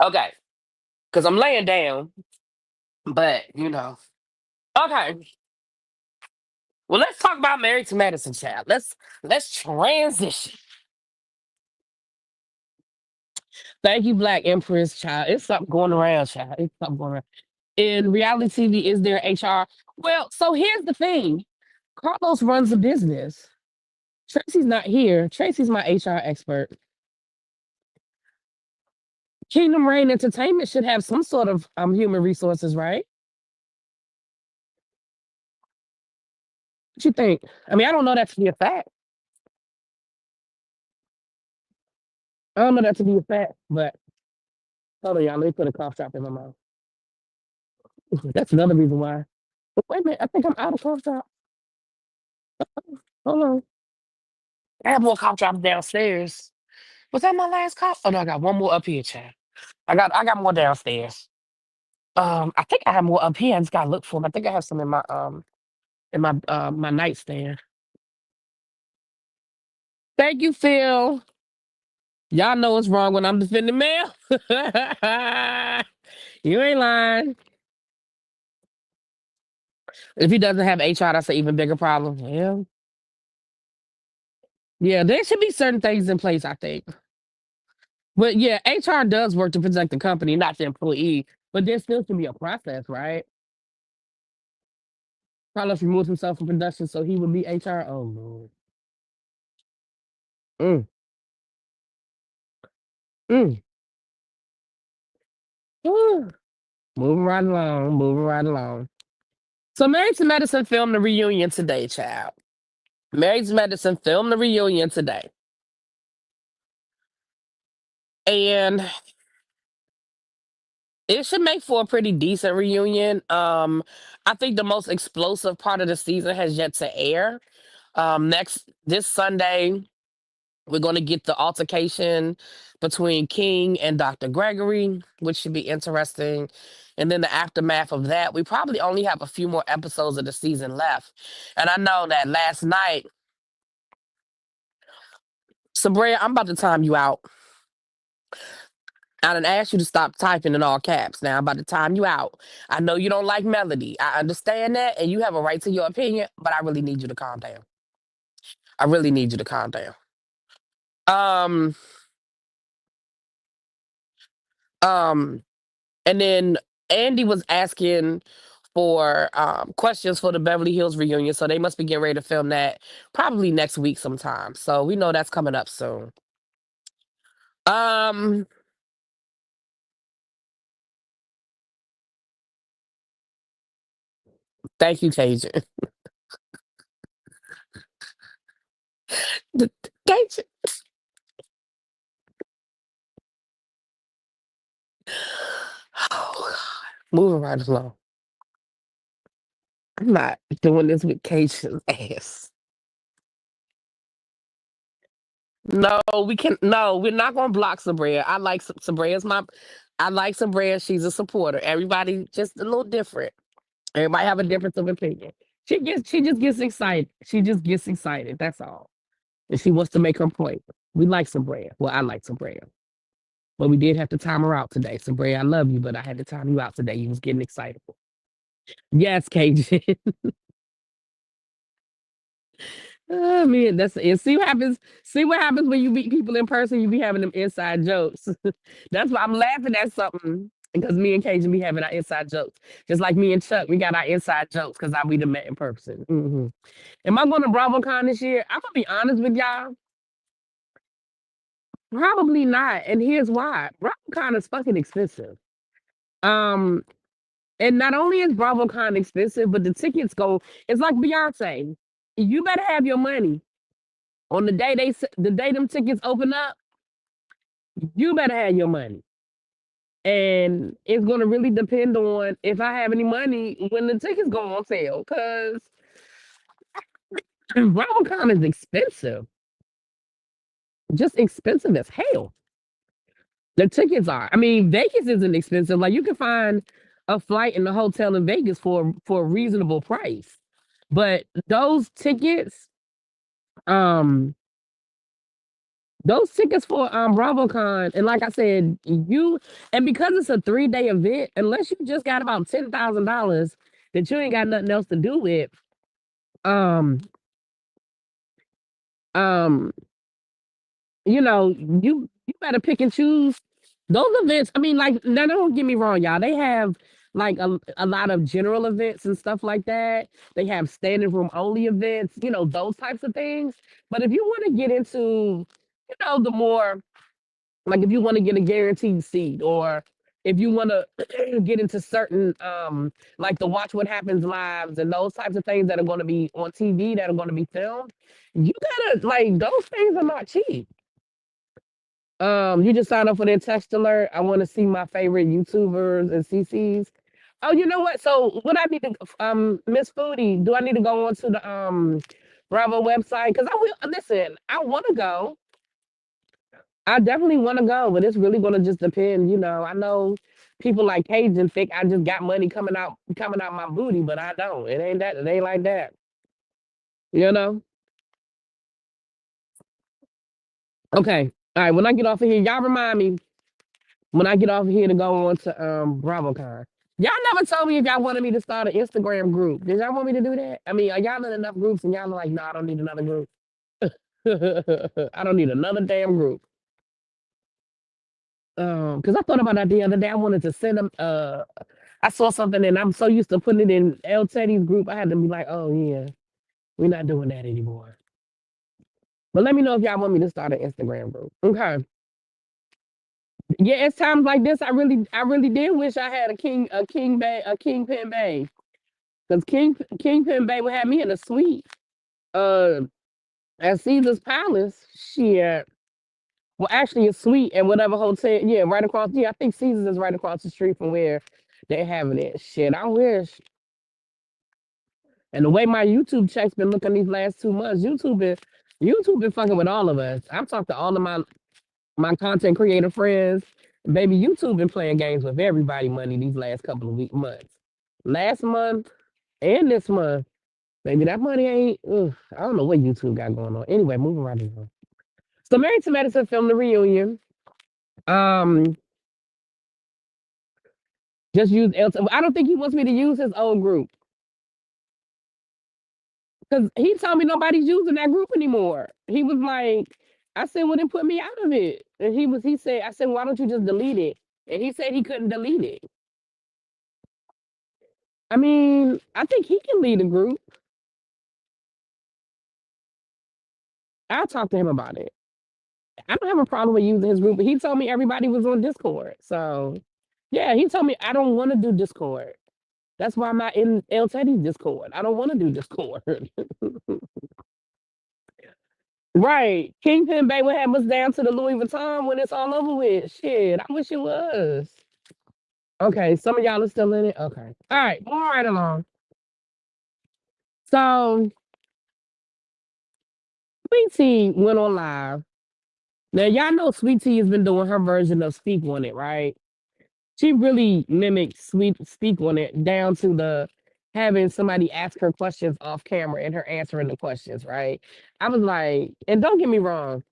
S1: Okay, because I'm laying down, but Okay. Well, let's talk about Married to Medicine, child. Let's transition. Thank you, Black Empress, child. It's something going around, child. It's something going around. In reality TV, is there HR? Well, so here's the thing. Carlos runs a business. Tracy's not here. Tracy's my HR expert. Kingdom Reign Entertainment should have some sort of human resources, right? What you think? I mean, I don't know that to be a fact. I don't know that to be a fact, but hold on, y'all. Let me put a cough drop in my mouth. That's another reason why. But wait a minute, I think I'm out of cough drop. Hold on. I have more cough drops downstairs. Was that my last cough? Oh no, I got one more up here, Chad. I got more downstairs. I think I have more up here. I just gotta look for them. I think I have some in my nightstand. Thank you, Phil. Y'all know what's wrong when I'm defending Mel. You ain't lying. If he doesn't have HR, that's an even bigger problem. Yeah. Yeah, there should be certain things in place, I think. But yeah, HR does work to protect the company, not the employee. But there still should be a process, right? Carlos removed himself from production, so he would be HR. Oh Lord. Mm, mm. Whew. Moving right along, moving right along. So Married to Medicine filmed the reunion today, child. Married to Medicine filmed the reunion today. And it should make for a pretty decent reunion. I think the most explosive part of the season has yet to air. Next this Sunday, we're going to get the altercation between King and Dr. Gregory, which should be interesting. And then the aftermath of that, we probably only have a few more episodes of the season left. And I know that last night, Sabria, I'm about to time you out. I done asked you to stop typing in all caps. Now I'm about to time you out. I know you don't like melody. I understand that, and you have a right to your opinion, but I really need you to calm down. I really need you to calm down. Um, um, and then Andy was asking for questions for the Beverly Hills reunion, so they must be getting ready to film that probably next week sometime. So we know that's coming up soon. Um, Thank you, Cajun. Cajun. Oh God. Moving right along. I'm not doing this with Cajun's ass. No, we can. No, we're not gonna block Sabria. I like Sabria's my. I like Sabria. She's a supporter. Everybody just a little different. Everybody have a difference of opinion. She just gets excited. She just gets excited. That's all. And she wants to make her point. We like Sabria. Well, I like Sabria. But we did have to time her out today. Sabria, I love you, but I had to time you out today. You was getting excited. Yes, Cajun. Oh man, that's it. See what happens. See what happens when you meet people in person. You be having them inside jokes. That's why I'm laughing at something because me and Cajun be having our inside jokes. Just like me and Chuck, we got our inside jokes because we done met in person. Am I going to BravoCon this year? I'm gonna be honest with y'all. Probably not, and here's why. BravoCon is fucking expensive. Um, and not only is BravoCon expensive, but the tickets go. It's like Beyonce. You better have your money on the day them tickets open up. You better have your money, and it's gonna really depend on if I have any money when the tickets go on sale. Cause BravoCon is expensive, just expensive as hell. The tickets are. I mean, Vegas isn't expensive. Like you can find a flight and a hotel in Vegas for a reasonable price. But um, those tickets for BravoCon, and like I said, because it's a 3-day event, unless you just got about $10,000 that you ain't got nothing else to do with, um, um, you better pick and choose those events. I mean, like, now don't get me wrong, y'all. They have like a lot of general events and stuff like that. They have standing room only events, those types of things. But if you want to get into, the more like if you want to get a guaranteed seat, or if you want to get into certain like the Watch What Happens lives and those types of things that are going to be on TV that are going to be filmed, you gotta like those things are not cheap. You just sign up for their text alert. I want to see my favorite YouTubers and CCs. Oh, you know what? So what I need to Miss Foodie, do I need to go on to the Bravo website? Because I will listen, I want to go. I definitely want to go, but it's really gonna just depend, I know people like Cajun think I just got money coming out my booty, but I don't. It ain't like that, you know? Okay. All right, when I get off of here, y'all remind me when I get off of here to go on to BravoCon. Y'all never told me if y'all wanted me to start an Instagram group. Did y'all want me to do that? I mean, are y'all in enough groups and y'all are like, no, I don't need another group. I don't need another damn group. Because I thought about that the other day. I wanted to send them I saw something and I'm so used to putting it in L Teddy's group. I had to be like, oh yeah, we're not doing that anymore. But let me know if y'all want me to start an Instagram group. Okay. Yeah, it's times like this. I really did wish I had a kingpin bay. Because Kingpin Bay would have me in a suite uh at Caesar's Palace. Shit. Well, actually a suite at whatever hotel. Yeah, right across. Yeah, I think Caesar's is right across the street from where they're having it. Shit, I wish. And the way my YouTube check's been looking these last 2 months, YouTube been fucking with all of us. I've talked to all of my content creator friends. Baby, YouTube been playing games with everybody money these last couple of months. Last month and this month, baby, that money ain't. Ugh, I don't know what YouTube got going on. Anyway, moving right along. So Married to Medicine filmed the reunion. Um, just use Elton. I don't think he wants me to use his old group. Because he told me nobody's using that group anymore. He was like, I said, well, then put me out of it. And he said, I said, why don't you just delete it? And he said he couldn't delete it. I mean, I think he can lead a group. I'll talk to him about it. I don't have a problem with using his group, but he told me everybody was on Discord. So yeah, he told me I don't want to do Discord. That's why I'm not in El Teddy's Discord. I don't want to do Discord. Right. Kingpin Bay would have us down to the Louis Vuitton when it's all over with. Shit, I wish it was. Okay, some of y'all are still in it. Okay. All right, moving right along. So Sweet Tea went on live. Now y'all know Sweet Tea has been doing her version of Speak on It, right? She really mimicked Sweet Speak on It down to the having somebody ask her questions off camera and her answering the questions, right? I was like, and don't get me wrong,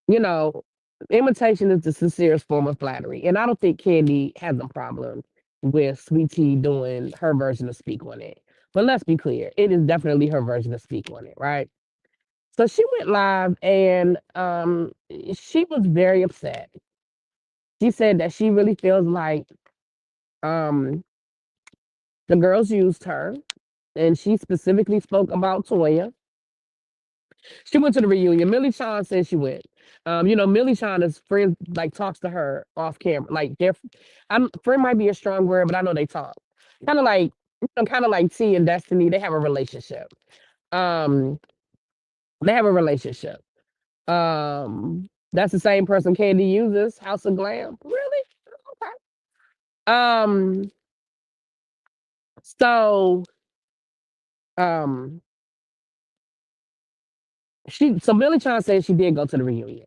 S1: you know, imitation is the sincerest form of flattery. And I don't think Candy has a problem with Sweet Tea doing her version of Speak on It. But let's be clear, it is definitely her version of Speak on It, right? So she went live and she was very upset. She said that she really feels like um the girls used her, and she specifically spoke about Toya. She went to the reunion. Millie Shawn said she went. Millie Shawn is friends, like talks to her off camera. Like their friend might be a strong word, but I know they talk. Kind of like T and Destiny. They have a relationship. Um, they have a relationship. That's the same person Candy uses. House of Glam. Really? Okay. Um, so um, Millie Shawn said she did go to the reunion.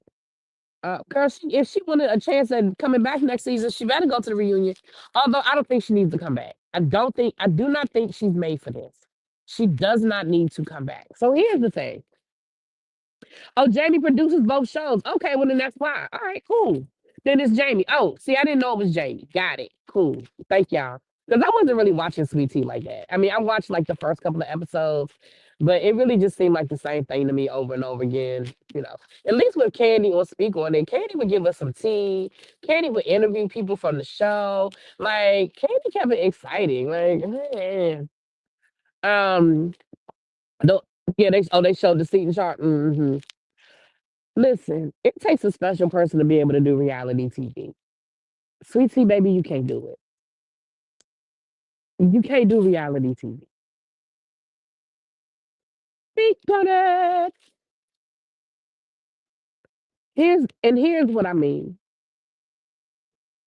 S1: Girl, if she wanted a chance at coming back next season, she better go to the reunion. Although I don't think she needs to come back. I do not think she's made for this. She does not need to come back. So here's the thing. Oh, Jamie produces both shows. Okay, well then that's why. All right, cool. Then it's Jamie. Oh, see, I didn't know it was Jamie. Got it. Cool. Thank y'all. Because I wasn't really watching Sweet Tea like that. I mean, I watched like the first couple of episodes, but it really just seemed like the same thing to me over and over again. At least with Candy on Speak On It, Candy would give us some tea. Candy would interview people from the show. Like Candy kept it exciting. Like, man. Um, the, yeah, they showed the seating chart. Listen, it takes a special person to be able to do reality TV. Sweet Tea, baby, you can't do it. You can't do reality TV. Speak on it. Here's what I mean.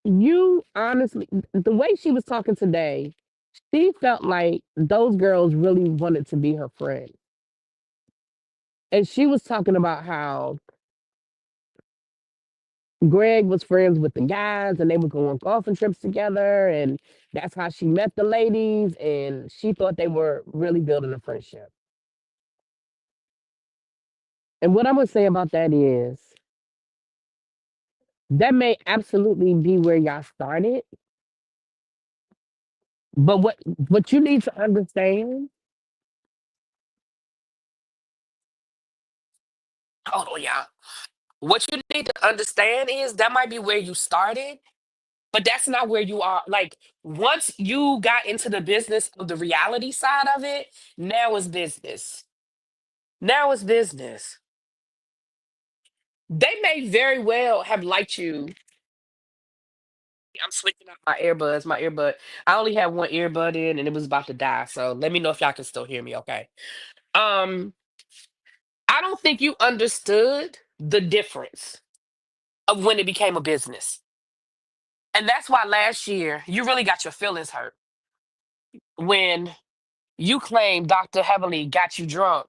S1: You honestly, the way she was talking today, she felt like those girls really wanted to be her friend. And she was talking about how Greg was friends with the guys and they would go on golfing trips together. And that's how she met the ladies. And she thought they were really building a friendship. And what I'm going to say about that is that may absolutely be where y'all started. But what you need to understand, hold on, y'all. What you need to understand is that might be where you started, but that's not where you are. Like once you got into the business of the reality side of it, now it's business. Now it's business. They may very well have liked you. I'm switching out my earbuds. My earbud. I only have one earbud in, and it was about to die. So let me know if y'all can still hear me. Okay. Um, I don't think you understood the difference of when it became a business, and that's why last year you really got your feelings hurt when you claimed Dr. Heavenly got you drunk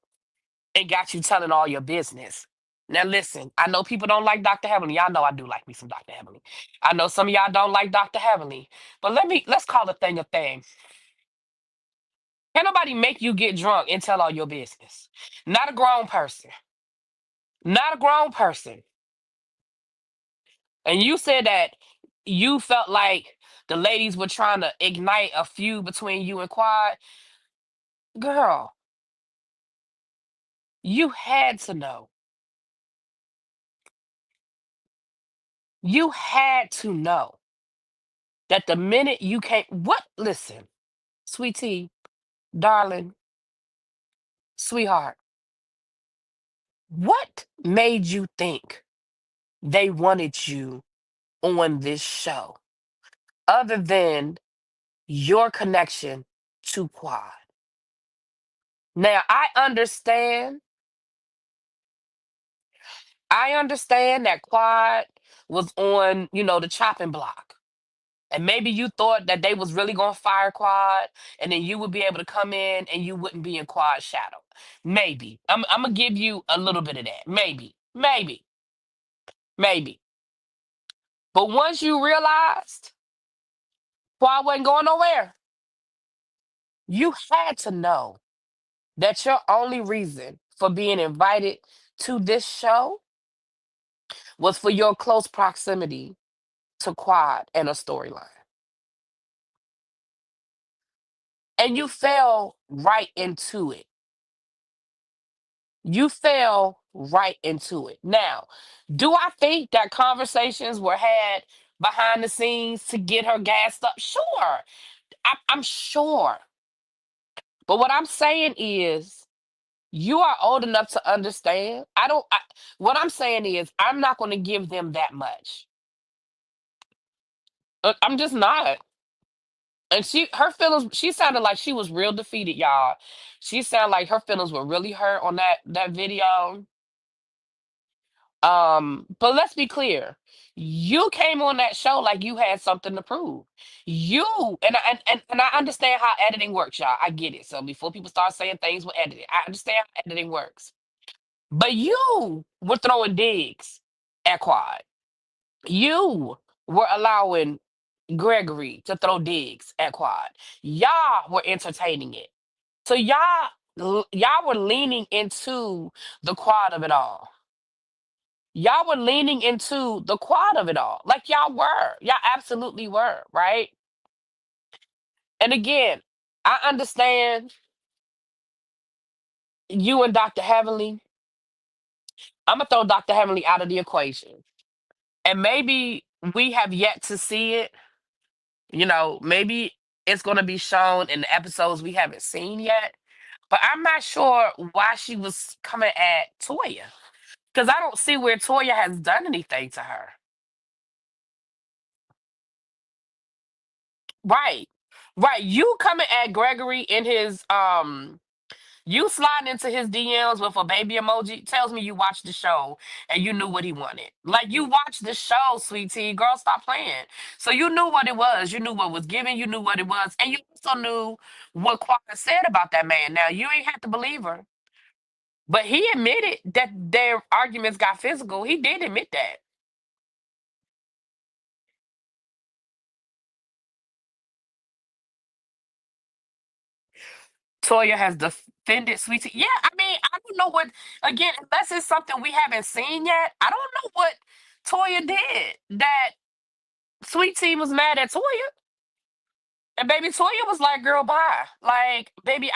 S1: and got you telling all your business. Now listen, I know people don't like Dr. Heavenly. Y'all know I do like me some Dr. Heavenly. I know some of y'all don't like Dr. Heavenly, but let's call a thing a thing. Can't nobody make you get drunk and tell all your business. Not a grown person. Not a grown person. And you said that you felt like the ladies were trying to ignite a feud between you and Quad. Girl, you had to know. You had to know that the minute you came, what? Listen, sweet tea, darling, sweetheart, what made you think they wanted you on this show other than your connection to Quad. Now, I understand that Quad was on, the chopping block. And maybe you thought that they was really gonna fire Quad, and then you would be able to come in and you wouldn't be in Quad's shadow. Maybe. I'm gonna give you a little bit of that. Maybe. Maybe. Maybe. But once you realized Quad wasn't going nowhere, you had to know that your only reason for being invited to this show was for your close proximity to Quad and a storyline. And you fell right into it. You fell right into it. Now, do I think that conversations were had behind the scenes to get her gassed up? Sure. I'm sure. But what I'm saying is, you are old enough to understand. What I'm saying is, I'm not going to give them that much. I'm just not. And her feelings, she sounded like she was real defeated, y'all. She sounded like her feelings were really hurt on that video. But let's be clear. You came on that show like you had something to prove. You and I understand how editing works, y'all. I get it. So before people start saying things with editing, I understand how editing works. But you were throwing digs at Quad. You were allowing Gregory to throw digs at Quad. Y'all were entertaining it. So y'all were leaning into the Quad of it all. Y'all were leaning into the Quad of it all. Like y'all were. Y'all absolutely were, right? And again, I understand you and Dr. Heavenly. I'm gonna throw Dr. Heavenly out of the equation. And maybe we have yet to see it. Maybe it's gonna be shown in the episodes we haven't seen yet. But I'm not sure why she was coming at Toya. Because I don't see where Toya has done anything to her. Right. Right. You coming at Gregory in his you sliding into his DMs with a baby emoji tells me you watched the show and you knew what he wanted. Like you watched the show, Sweet T. Girl, stop playing. So you knew what it was. You knew what was given. You knew what it was. And you also knew what Quad said about that man. Now you ain't have to believe her. But he admitted that their arguments got physical. He did admit that. Toya has defended Sweet Tea. Yeah, I mean, I don't know what, again, unless it's something we haven't seen yet, I don't know what Toya did that Sweet Tea was mad at Toya. And baby Toya was like, girl, bye. Like, baby,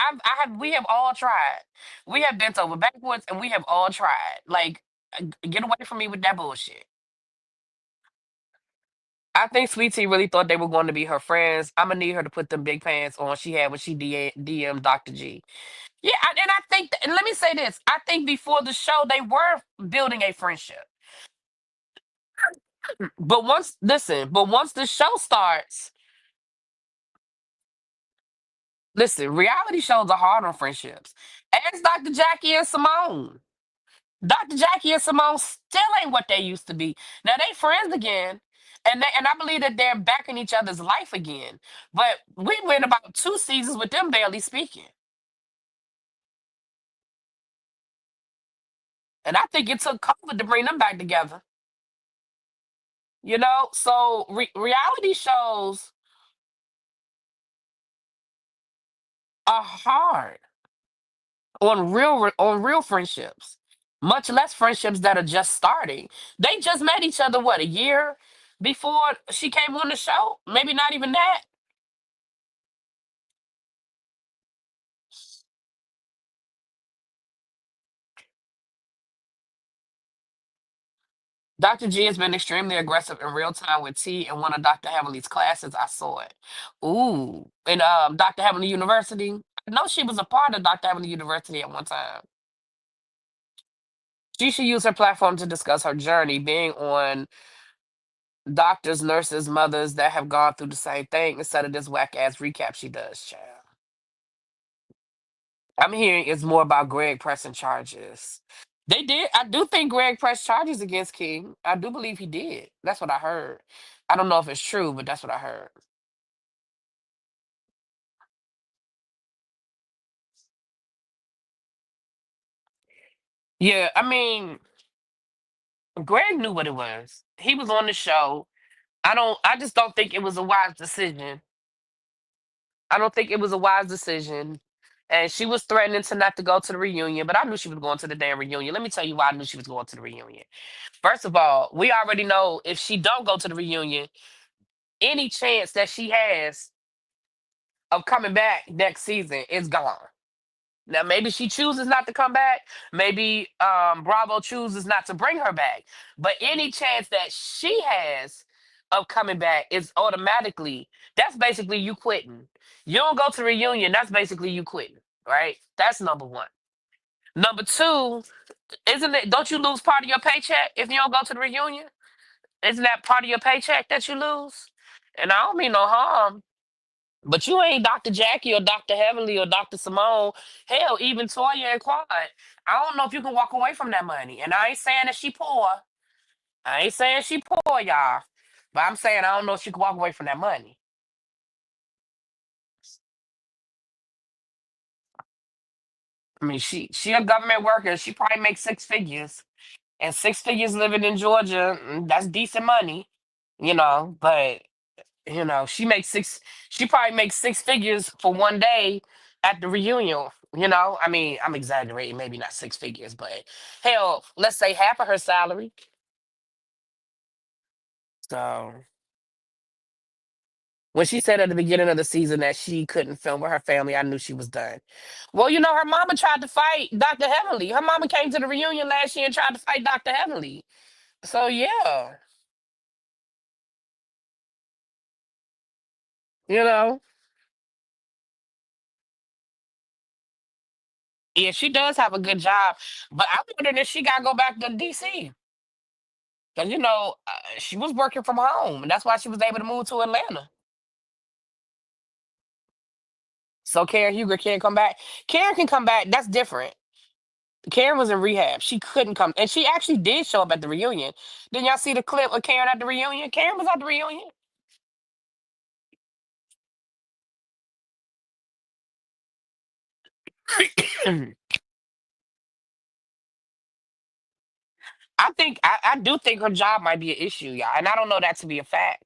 S1: we have all tried. We have bent over backwards and we have all tried. Like, get away from me with that bullshit. I think Sweet Tea really thought they were going to be her friends. I'm gonna need her to put them big pants on she had when she DM Dr. G. Yeah, and I think, and let me say this: I think before the show they were building a friendship. But once the show starts, listen, reality shows are hard on friendships. Ask Dr. Jackie and Simone. Dr. Jackie and Simone still ain't what they used to be. Now they friends again, and I believe that they're back in each other's life again. But we went about 2 seasons with them barely speaking, and I think it took COVID to bring them back together. So reality shows are hard on real friendships, much less friendships that are just starting. They just met each other what, a year before she came on the show? Maybe not even that. Dr. G has been extremely aggressive in real time with T in one of Dr. Heavenly's classes. I saw it. Ooh, in Dr. Heavenly University. I know she was a part of Dr. Heavenly University at one time. She should use her platform to discuss her journey being on doctors, nurses, mothers that have gone through the same thing instead of this whack ass recap she does, child. I'm hearing it's more about Greg pressing charges. They did. I do think Greg pressed charges against King. I do believe he did. That's what I heard. I don't know if it's true, but that's what I heard. Yeah, I mean, Greg knew what it was. He was on the show. I just don't think it was a wise decision. I don't think it was a wise decision. And she was threatening to not to go to the reunion, but I knew she was going to the damn reunion. Let me tell you why I knew she was going to the reunion. First of all, we already know if she don't go to the reunion, any chance that she has of coming back next season is gone. Now maybe she chooses not to come back. Maybe Bravo chooses not to bring her back. But any chance that she has of coming back is automatically that's basically you quitting. You don't go to the reunion, that's basically you quitting, right? That's number one. Number two, isn't it don't you lose part of your paycheck if you don't go to the reunion? Isn't that part of your paycheck that you lose? And I don't mean no harm. But you ain't Dr. Jackie or Dr. Heavenly or Dr. Simone. Hell, even Toya and Quad. I don't know if you can walk away from that money. And I ain't saying that she poor. I ain't saying she poor, y'all. But I'm saying I don't know if she can walk away from that money. I mean, she a government worker. She probably makes six figures. And six figures living in Georgia, that's decent money, but she makes she probably makes six figures for one day at the reunion. I mean, I'm exaggerating, maybe not six figures, but hell, let's say half of her salary. So when she said at the beginning of the season that she couldn't film with her family, I knew she was done. Well, her mama tried to fight Dr. Heavenly. Her mama came to the reunion last year and tried to fight Dr. Heavenly. So yeah, you know. Yeah, she does have a good job, but I'm wondering if she got to go back to DC because she was working from home, and that's why she was able to move to Atlanta. So Karen Huger can't come back. Karen can come back. That's different. Karen was in rehab. She couldn't come, and she actually did show up at the reunion. Didn't y'all see the clip of Karen at the reunion? Karen was at the reunion. I do think her job might be an issue, y'all, and I don't know that to be a fact.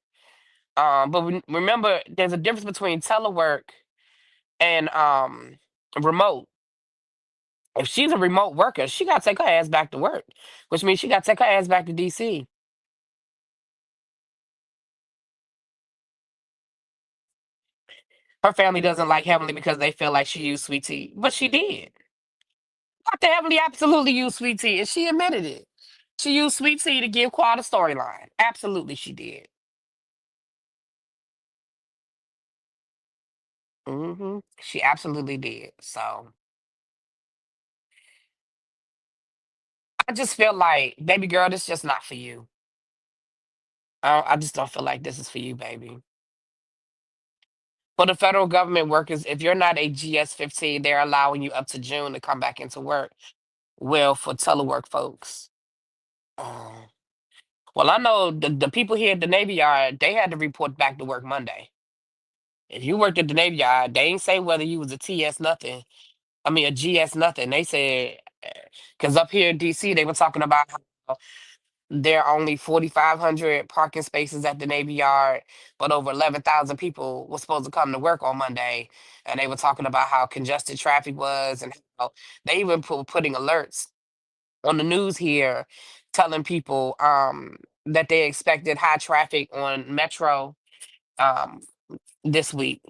S1: But remember, there's a difference between telework and remote. If she's a remote worker, she got to take her ass back to work, which means she got to take her ass back to DC. Her family doesn't like Heavenly because they feel like she used Sweet Tea, but she did. Dr. Heavenly absolutely used Sweet Tea, and she admitted it. She used Sweet Tea to give Quad a storyline. Absolutely, she did. She absolutely did. So I just feel like, baby girl, this just not for you. I just don't feel like this is for you, baby. For the federal government workers, if you're not a GS-15, they're allowing you up to June to come back into work. Well, for telework folks. Oh. Well, I know the people here at the Navy Yard, they had to report back to work Monday. If you worked at the Navy Yard, they ain't say whether you was a TS nothing. I mean, a GS nothing. They said, because up here in DC, they were talking about how there are only 4,500 parking spaces at the Navy Yard, but over 11,000 people were supposed to come to work on Monday. And they were talking about how congested traffic was and how they even putting alerts on the news here telling people that they expected high traffic on Metro um, this week.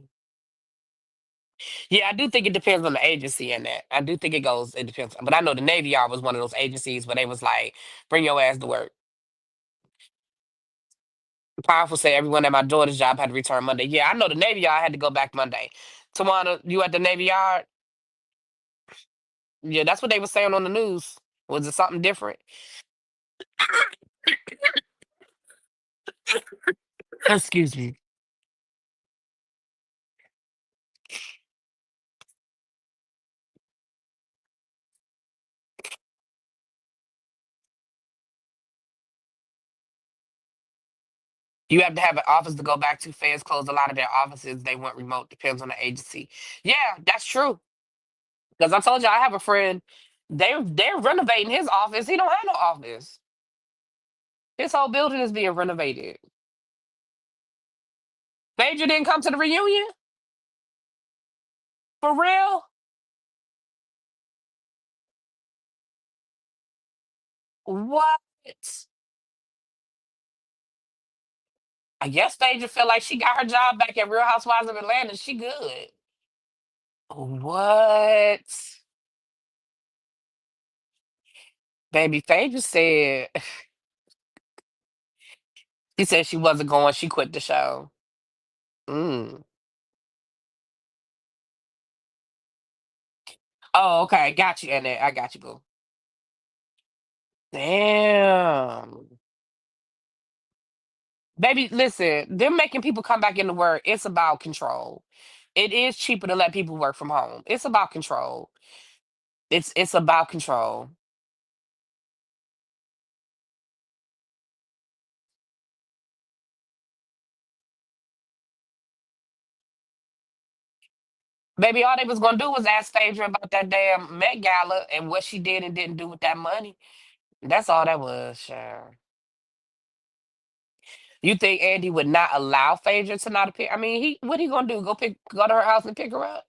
S1: Yeah, I do think it depends on the agency and that. I do think it depends. But I know the Navy Yard was one of those agencies where they was like, bring your ass to work. Powerful said everyone at my daughter's job had to return Monday. Yeah, I know the Navy Yard had to go back Monday. Tawana, you at the Navy Yard? Yeah, that's what they were saying on the news. Was it something different? Excuse me. You have to have an office to go back to. Feds closed a lot of their offices. They went remote. Depends on the agency. Yeah, that's true. Because I told you I have a friend. They're renovating his office. He don't have no office. His whole building is being renovated. Phaedra didn't come to the reunion for real. What? I guess Phaedra felt like she got her job back at Real Housewives of Atlanta. She good. What? Baby Phaedra said she said she wasn't going. She quit the show. Mm. Oh, okay. Got you, Annette. I got you, boo. Damn. Baby, listen, them making people come back into work, it's about control. It is cheaper to let people work from home. It's about control. It's about control. Baby, all they was gonna do was ask Phaedra about that damn Met Gala and what she did and didn't do with that money. That's all that was, sure. You think Andy would not allow Phaedra to not appear? I mean, what he gonna do? Go to her house and pick her up?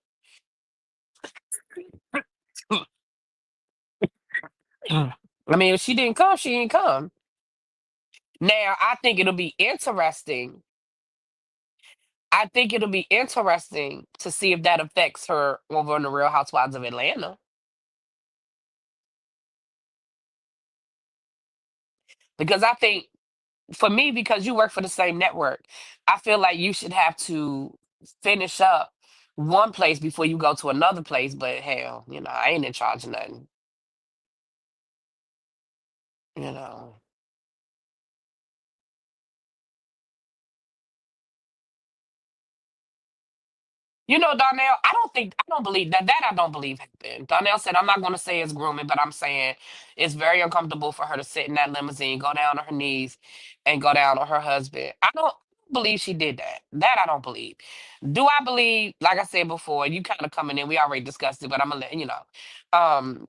S1: I mean, if she didn't come, she didn't come. Now, I think it'll be interesting. I think it'll be interesting to see if that affects her over on the Real Housewives of Atlanta. Because I think for me, because you work for the same network, I feel like you should have to finish up one place before you go to another place. But hell, I ain't in charge of nothing. You know. Donnell, I don't believe that I don't believe happened. Donnell said, I'm not going to say it's grooming, but I'm saying it's very uncomfortable for her to sit in that limousine, go down on her knees, and go down on her husband. I don't believe she did that. That I don't believe. Do I believe, like I said before, you kind of coming in, we already discussed it, but I'm going to let you know. Um,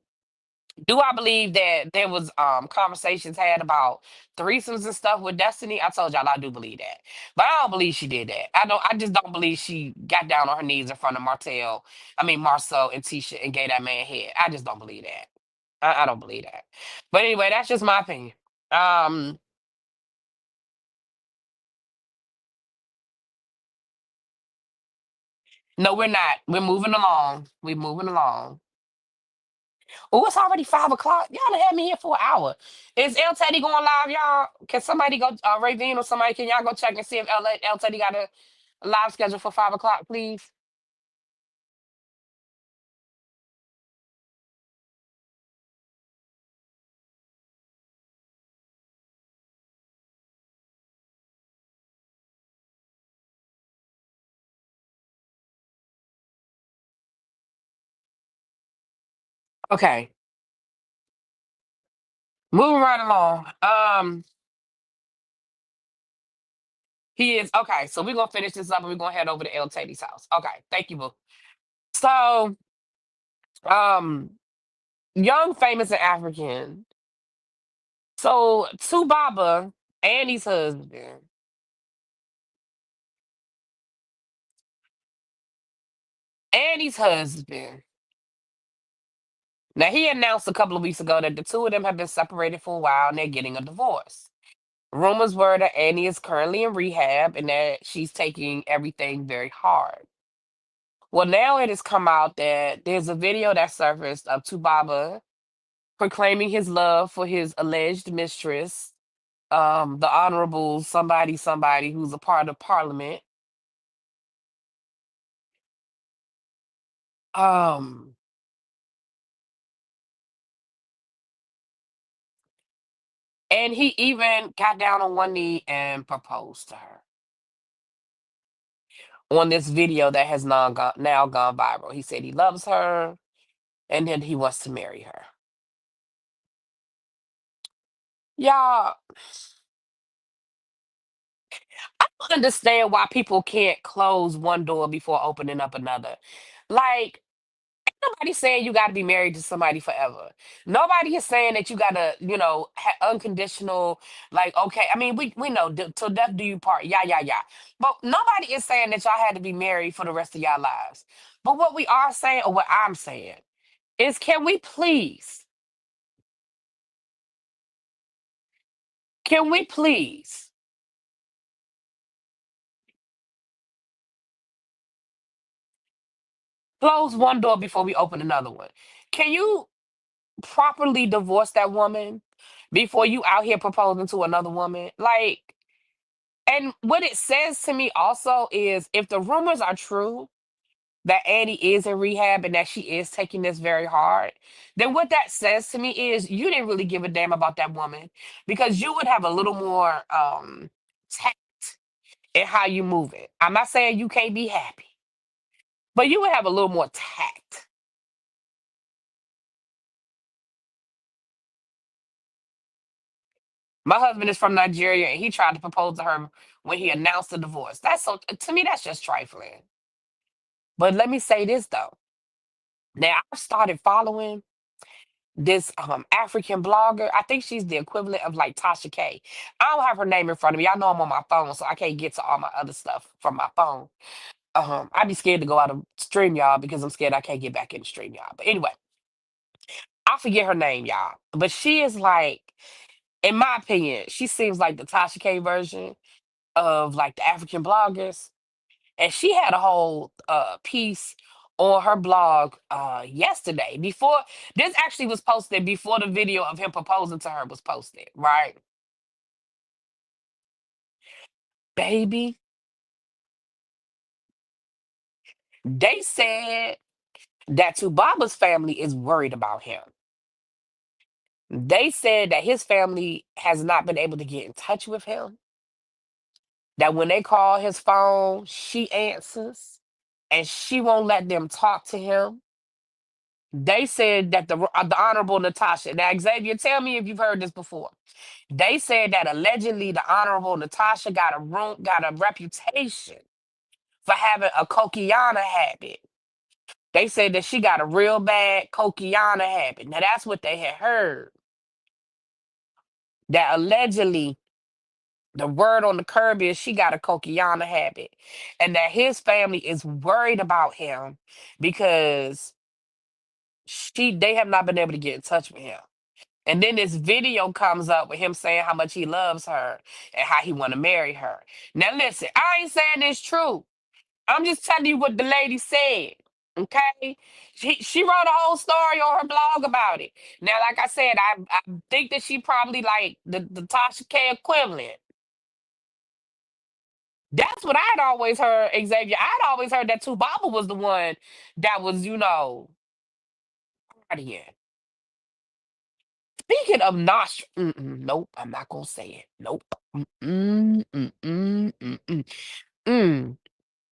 S1: do I believe that there was conversations had about threesomes and stuff with Destiny? I told y'all I do believe that. But I don't believe she did that. I just don't believe she got down on her knees in front of Marcel and Tisha and gave that man head. I just don't believe that. I don't believe that. But anyway, that's just my opinion. Um, no, we're not. We're moving along. We're moving along. Oh, it's already 5 o'clock. Y'all done had me here for an hour. Is El Teddy going live, y'all? Can somebody go, Ravine or somebody, can y'all go check and see if El Teddy got a live schedule for 5 o'clock, please? Okay, moving right along. He is okay. So we're gonna finish this up and we're gonna head over to El Teddy's house. Okay, thank you, boo. So, um, young, famous, and African. So, Baba, Annie's husband. Annie's husband. Now, he announced a couple of weeks ago that the two of them have been separated for a while and they're getting a divorce. Rumors were that Annie is currently in rehab and that she's taking everything very hard. Well, now it has come out that there's a video that surfaced of Tubaba proclaiming his love for his alleged mistress, the Honorable somebody who's a part of Parliament. Um, And he even got down on one knee and proposed to her on this video that has now gone viral. He said he loves her and then he wants to marry her. Y'all, I don't understand why people can't close one door before opening up another. Like, nobody's saying you got to be married to somebody forever. Nobody is saying that you got to, unconditional, like, okay. I mean, we know till death do you part. Yeah, yeah, yeah. But nobody is saying that y'all had to be married for the rest of y'all lives. But what we are saying, or what I'm saying, is can we please close one door before we open another one? Can you properly divorce that woman before you out here proposing to another woman? Like, and what it says to me also is if the rumors are true that Annie is in rehab and that she is taking this very hard, then what that says to me is you didn't really give a damn about that woman because you would have a little more tact in how you move it. I'm not saying you can't be happy, but you would have a little more tact. My husband is from Nigeria and he tried to propose to her when he announced the divorce. That's so to me, that's just trifling. But let me say this though. Now I've started following this African blogger. I think she's the equivalent of like Tasha K. I don't have her name in front of me. I know I'm on my phone, so I can't get to all my other stuff from my phone. I'd be scared to go out of stream y'all because I'm scared I can't get back in stream y'all. But anyway, I forget her name, y'all. But she is like, in my opinion, she seems like the Tasha K version of like the African bloggers. And she had a whole piece on her blog yesterday before this actually was posted before the video of him proposing to her was posted, right? Baby, they said that Tubaba's family is worried about him. They said that his family has not been able to get in touch with him, that when they call his phone, she answers and she won't let them talk to him. They said that the Honorable Natasha. Now, Xavier, tell me if you've heard this before. They said that allegedly the Honorable Natasha got a reputation for having a Kokiana habit. They said that she got a real bad Kokiana habit. Now, that's what they had heard. That allegedly the word on the curb is she got a Kokiana habit, and that his family is worried about him because they have not been able to get in touch with him. And then this video comes up with him saying how much he loves her and how he want to marry her. Now listen, I ain't saying it's true. I'm just telling you what the lady said. Okay, she wrote a whole story on her blog about it. Now, like I said, I think that she probably like the Tasha K equivalent. That's what I'd always heard, Xavier. I'd always heard that Tubaba was the one that was, partying. Speaking of nostril, nope, I'm not gonna say it. Nope. Mm-mm, mm-mm, mm-mm, mm.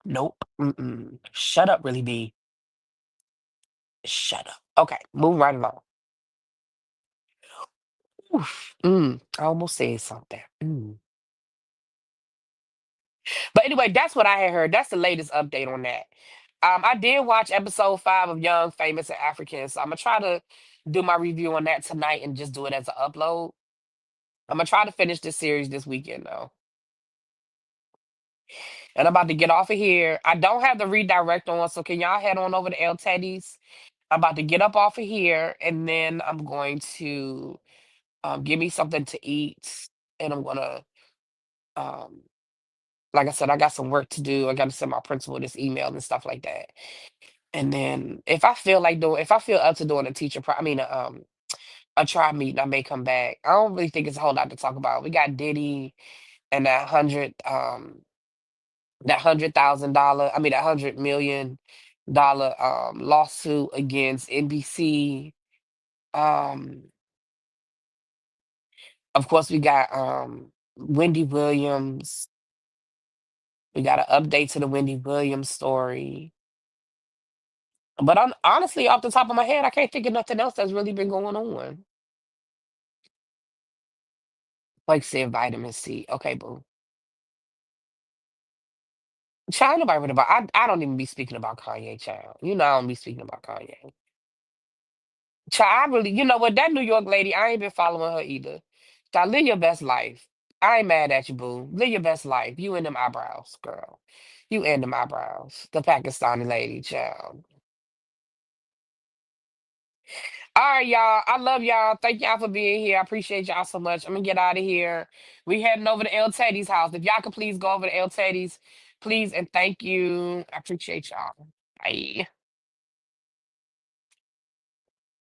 S1: Nope. Mm-mm. Shut up, really, B. Shut up. Okay, move right along. Oof, I almost said something. But anyway, that's what I had heard. That's the latest update on that. I did watch episode 5 of Young, Famous, and African, so I'm gonna try to do my review on that tonight and just do it as an upload. I'm gonna try to finish this series this weekend though. And I'm about to get off of here. I don't have the redirect on, so can y'all head on over to El Teddy's? I'm about to get up off of here, and then I'm going to give me something to eat, and I'm gonna, um, like I said, I got some work to do. I got to send my principal this email and stuff like that. And then if I feel up to doing a a tribe meeting, I may come back. I don't really think it's a whole lot to talk about. We got Diddy and $100,000, that $100 million lawsuit against NBC. Um Of course, we got Wendy Williams. We got an update to the Wendy Williams story. But honestly, off the top of my head, I can't think of nothing else that's really been going on. Like said, vitamin C. Okay, boo. Child, nobody really about. I don't even be speaking about Kanye, child. You know I don't be speaking about Kanye. Child, I really, you know what? That New York lady, I ain't been following her either. Child, live your best life. I ain't mad at you, boo. Live your best life. You and them eyebrows, girl. You and them eyebrows. The Pakistani lady, child. All right, y'all. I love y'all. Thank y'all for being here. I appreciate y'all so much. I'm gonna get out of here. We heading over to El Teddy's house. If y'all could please go over to El Teddy's, please and thank you. I appreciate y'all. Bye.